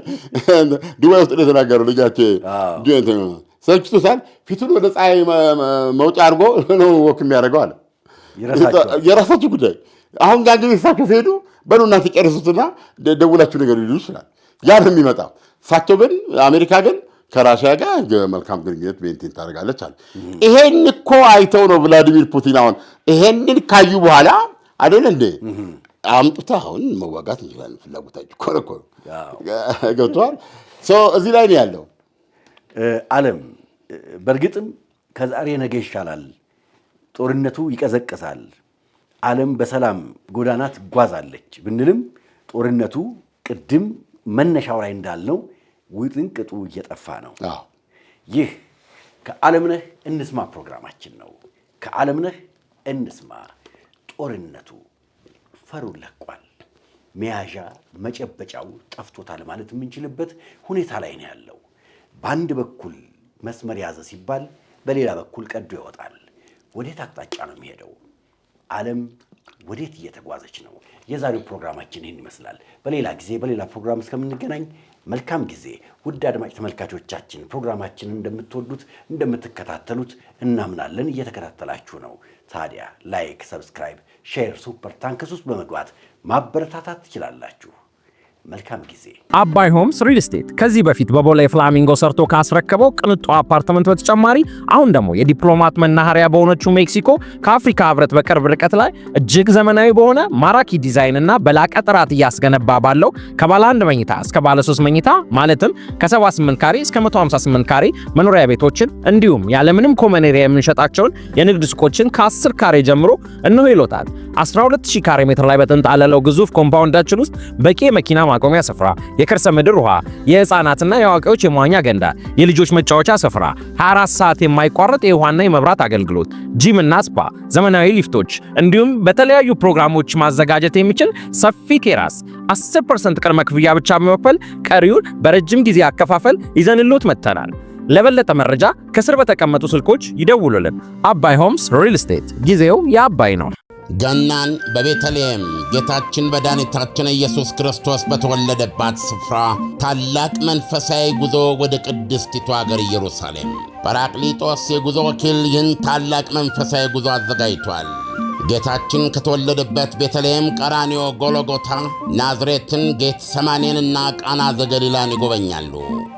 S3: ዱባይ ውስጥ ነው የተናገረው። ልጃቸው ሰልችቶታል፣ ፊቱን ወደ ፀሐይ መውጫ አድርጎ ነው ወክ የሚያደርገው አለ። የራሳችሁ ጉዳይ። አሁን ጋር ግን እሳቸው ሲሄዱ በሉ እናንተ ጨርሱትና ደውላችሁ ነገር ሊሉ ይችላል። ያ ነው የሚመጣው። እሳቸው ግን አሜሪካ ግን ከራሽያ ጋር መልካም ግንኙነት ሜንቴን ታደርጋለች አለ። ይሄን እኮ አይተው ነው ቭላዲሚር ፑቲን አሁን ይሄንን ካዩ በኋላ አይደል እንዴ አምጥታ አሁን መዋጋት እንችላለን። ፍላጎታችሁ ኮረኮ ገብቷል። እዚህ ላይ ነው ያለው
S4: ዓለም። በእርግጥም ከዛሬ ነገ ይሻላል፣ ጦርነቱ ይቀዘቅዛል፣ ዓለም በሰላም ጎዳና ትጓዛለች ብንልም ጦርነቱ ቅድም መነሻው ላይ እንዳልነው ውጥንቅጡ እየጠፋ ነው። ይህ ከዓለምነህ እንስማ ፕሮግራማችን ነው። ከዓለምነህ እንስማ። ጦርነቱ ፈሩን ለቋል። መያዣ መጨበጫው ጠፍቶታል ማለት የምንችልበት ሁኔታ ላይ ነው ያለው። በአንድ በኩል መስመር ያዘ ሲባል በሌላ በኩል ቀዶ ይወጣል። ወዴት አቅጣጫ ነው የሚሄደው? ዓለም ወዴት እየተጓዘች ነው? የዛሬው ፕሮግራማችን ይህን ይመስላል። በሌላ ጊዜ በሌላ ፕሮግራም እስከምንገናኝ መልካም ጊዜ። ውድ አድማጭ ተመልካቾቻችን ፕሮግራማችንን እንደምትወዱት እንደምትከታተሉት እናምናለን። እየተከታተላችሁ ነው። ታዲያ ላይክ፣ ሰብስክራይብ፣ ሼር ሱፐር ታንክስ ውስጥ በመግባት ማበረታታት ትችላላችሁ። መልካም ጊዜ።
S1: አባይ ሆምስ ሪል ስቴት ከዚህ በፊት በቦሌ ፍላሚንጎ ሰርቶ ካስረከበው ቅንጡ አፓርትመንት በተጨማሪ አሁን ደግሞ የዲፕሎማት መናኸሪያ በሆነችው ሜክሲኮ ከአፍሪካ ሕብረት በቅርብ ርቀት ላይ እጅግ ዘመናዊ በሆነ ማራኪ ዲዛይን እና በላቀ ጥራት እያስገነባ ባለው ከባለ 1 መኝታ እስከ ባለ 3 መኝታ ማለትም ከ78 ካሬ እስከ 158 ካሬ መኖሪያ ቤቶችን እንዲሁም ያለምንም ኮመን ኤሪያ የምንሸጣቸውን የንግድ ሱቆችን ከ10 ካሬ ጀምሮ እነሆ ይሎታል። 12000 ካሬ ሜትር ላይ በተንጣለለው ግዙፍ ኮምፓውንዳችን ውስጥ በቂ መኪና ማቆሚያ ስፍራ፣ የከርሰ ምድር ውሃ፣ የህፃናትና የአዋቂዎች የመዋኛ ገንዳ፣ የልጆች መጫወቻ ስፍራ፣ 24 ሰዓት የማይቋረጥ የውሃና የመብራት አገልግሎት፣ ጂም እና ስፓ፣ ዘመናዊ ሊፍቶች እንዲሁም በተለያዩ ፕሮግራሞች ማዘጋጀት የሚችል ሰፊ ቴራስ 10% ቅድመ ክፍያ ብቻ በመክፈል ቀሪውን በረጅም ጊዜ አከፋፈል ይዘንሎት መጥተናል። ለበለጠ መረጃ ከስር በተቀመጡ ስልኮች ይደውሉልን። አባይ ሆምስ ሪል ስቴት፣ ጊዜው የአባይ ነው።
S2: ገናን በቤተልሔም ጌታችን መድኃኒታችን ኢየሱስ ክርስቶስ በተወለደባት ስፍራ ታላቅ መንፈሳዊ ጉዞ ወደ ቅድስቲቱ አገር ኢየሩሳሌም ጰራቅሊጦስ የጉዞ ወኪል ይህን ታላቅ መንፈሳዊ ጉዞ አዘጋጅቷል። ጌታችን ከተወለደበት ቤተልሔም፣ ቀራንዮ፣ ጎልጎታ፣ ናዝሬትን፣ ጌቴሰማኔንና ቃና ዘገሊላን ይጎበኛሉ።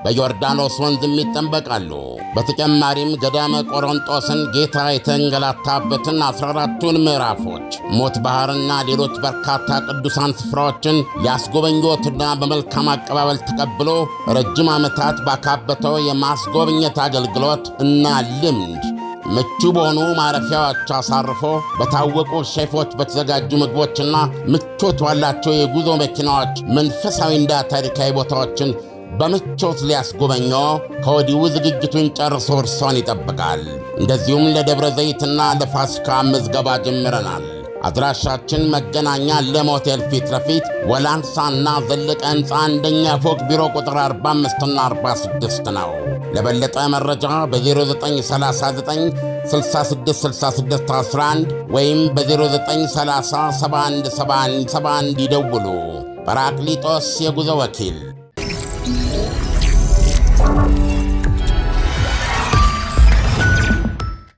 S2: በዮርዳኖስ ወንዝም ይጠመቃሉ። በተጨማሪም ገዳመ ቆሮንጦስን ጌታ የተንገላታበትን 14ቱን ምዕራፎች፣ ሞት ባሕርና ሌሎች በርካታ ቅዱሳን ስፍራዎችን ሊያስጎበኞትና በመልካም አቀባበል ተቀብሎ ረጅም ዓመታት ባካበተው የማስጎብኘት አገልግሎት እና ልምድ ምቹ በሆኑ ማረፊያዎች አሳርፎ በታወቁ ሼፎች በተዘጋጁ ምግቦችና ምቾት ባላቸው የጉዞ መኪናዎች መንፈሳዊና ታሪካዊ ቦታዎችን በምቾት ሊያስጎበኞ ከወዲሁ ዝግጅቱን ጨርሶ እርሶን ይጠብቃል። እንደዚሁም ለደብረ ዘይትና ለፋሲካ ምዝገባ ጀምረናል። አድራሻችን መገናኛ ለም ሆቴል ፊት ለፊት ወላንሳና ዘለቀ ሕንፃ አንደኛ ፎቅ ቢሮ ቁጥር 45ና 46 ነው። ለበለጠ መረጃ በ0939 666611 ወይም በ0930 717171 ይደውሉ። ጰራቅሊጦስ የጉዞ ወኪል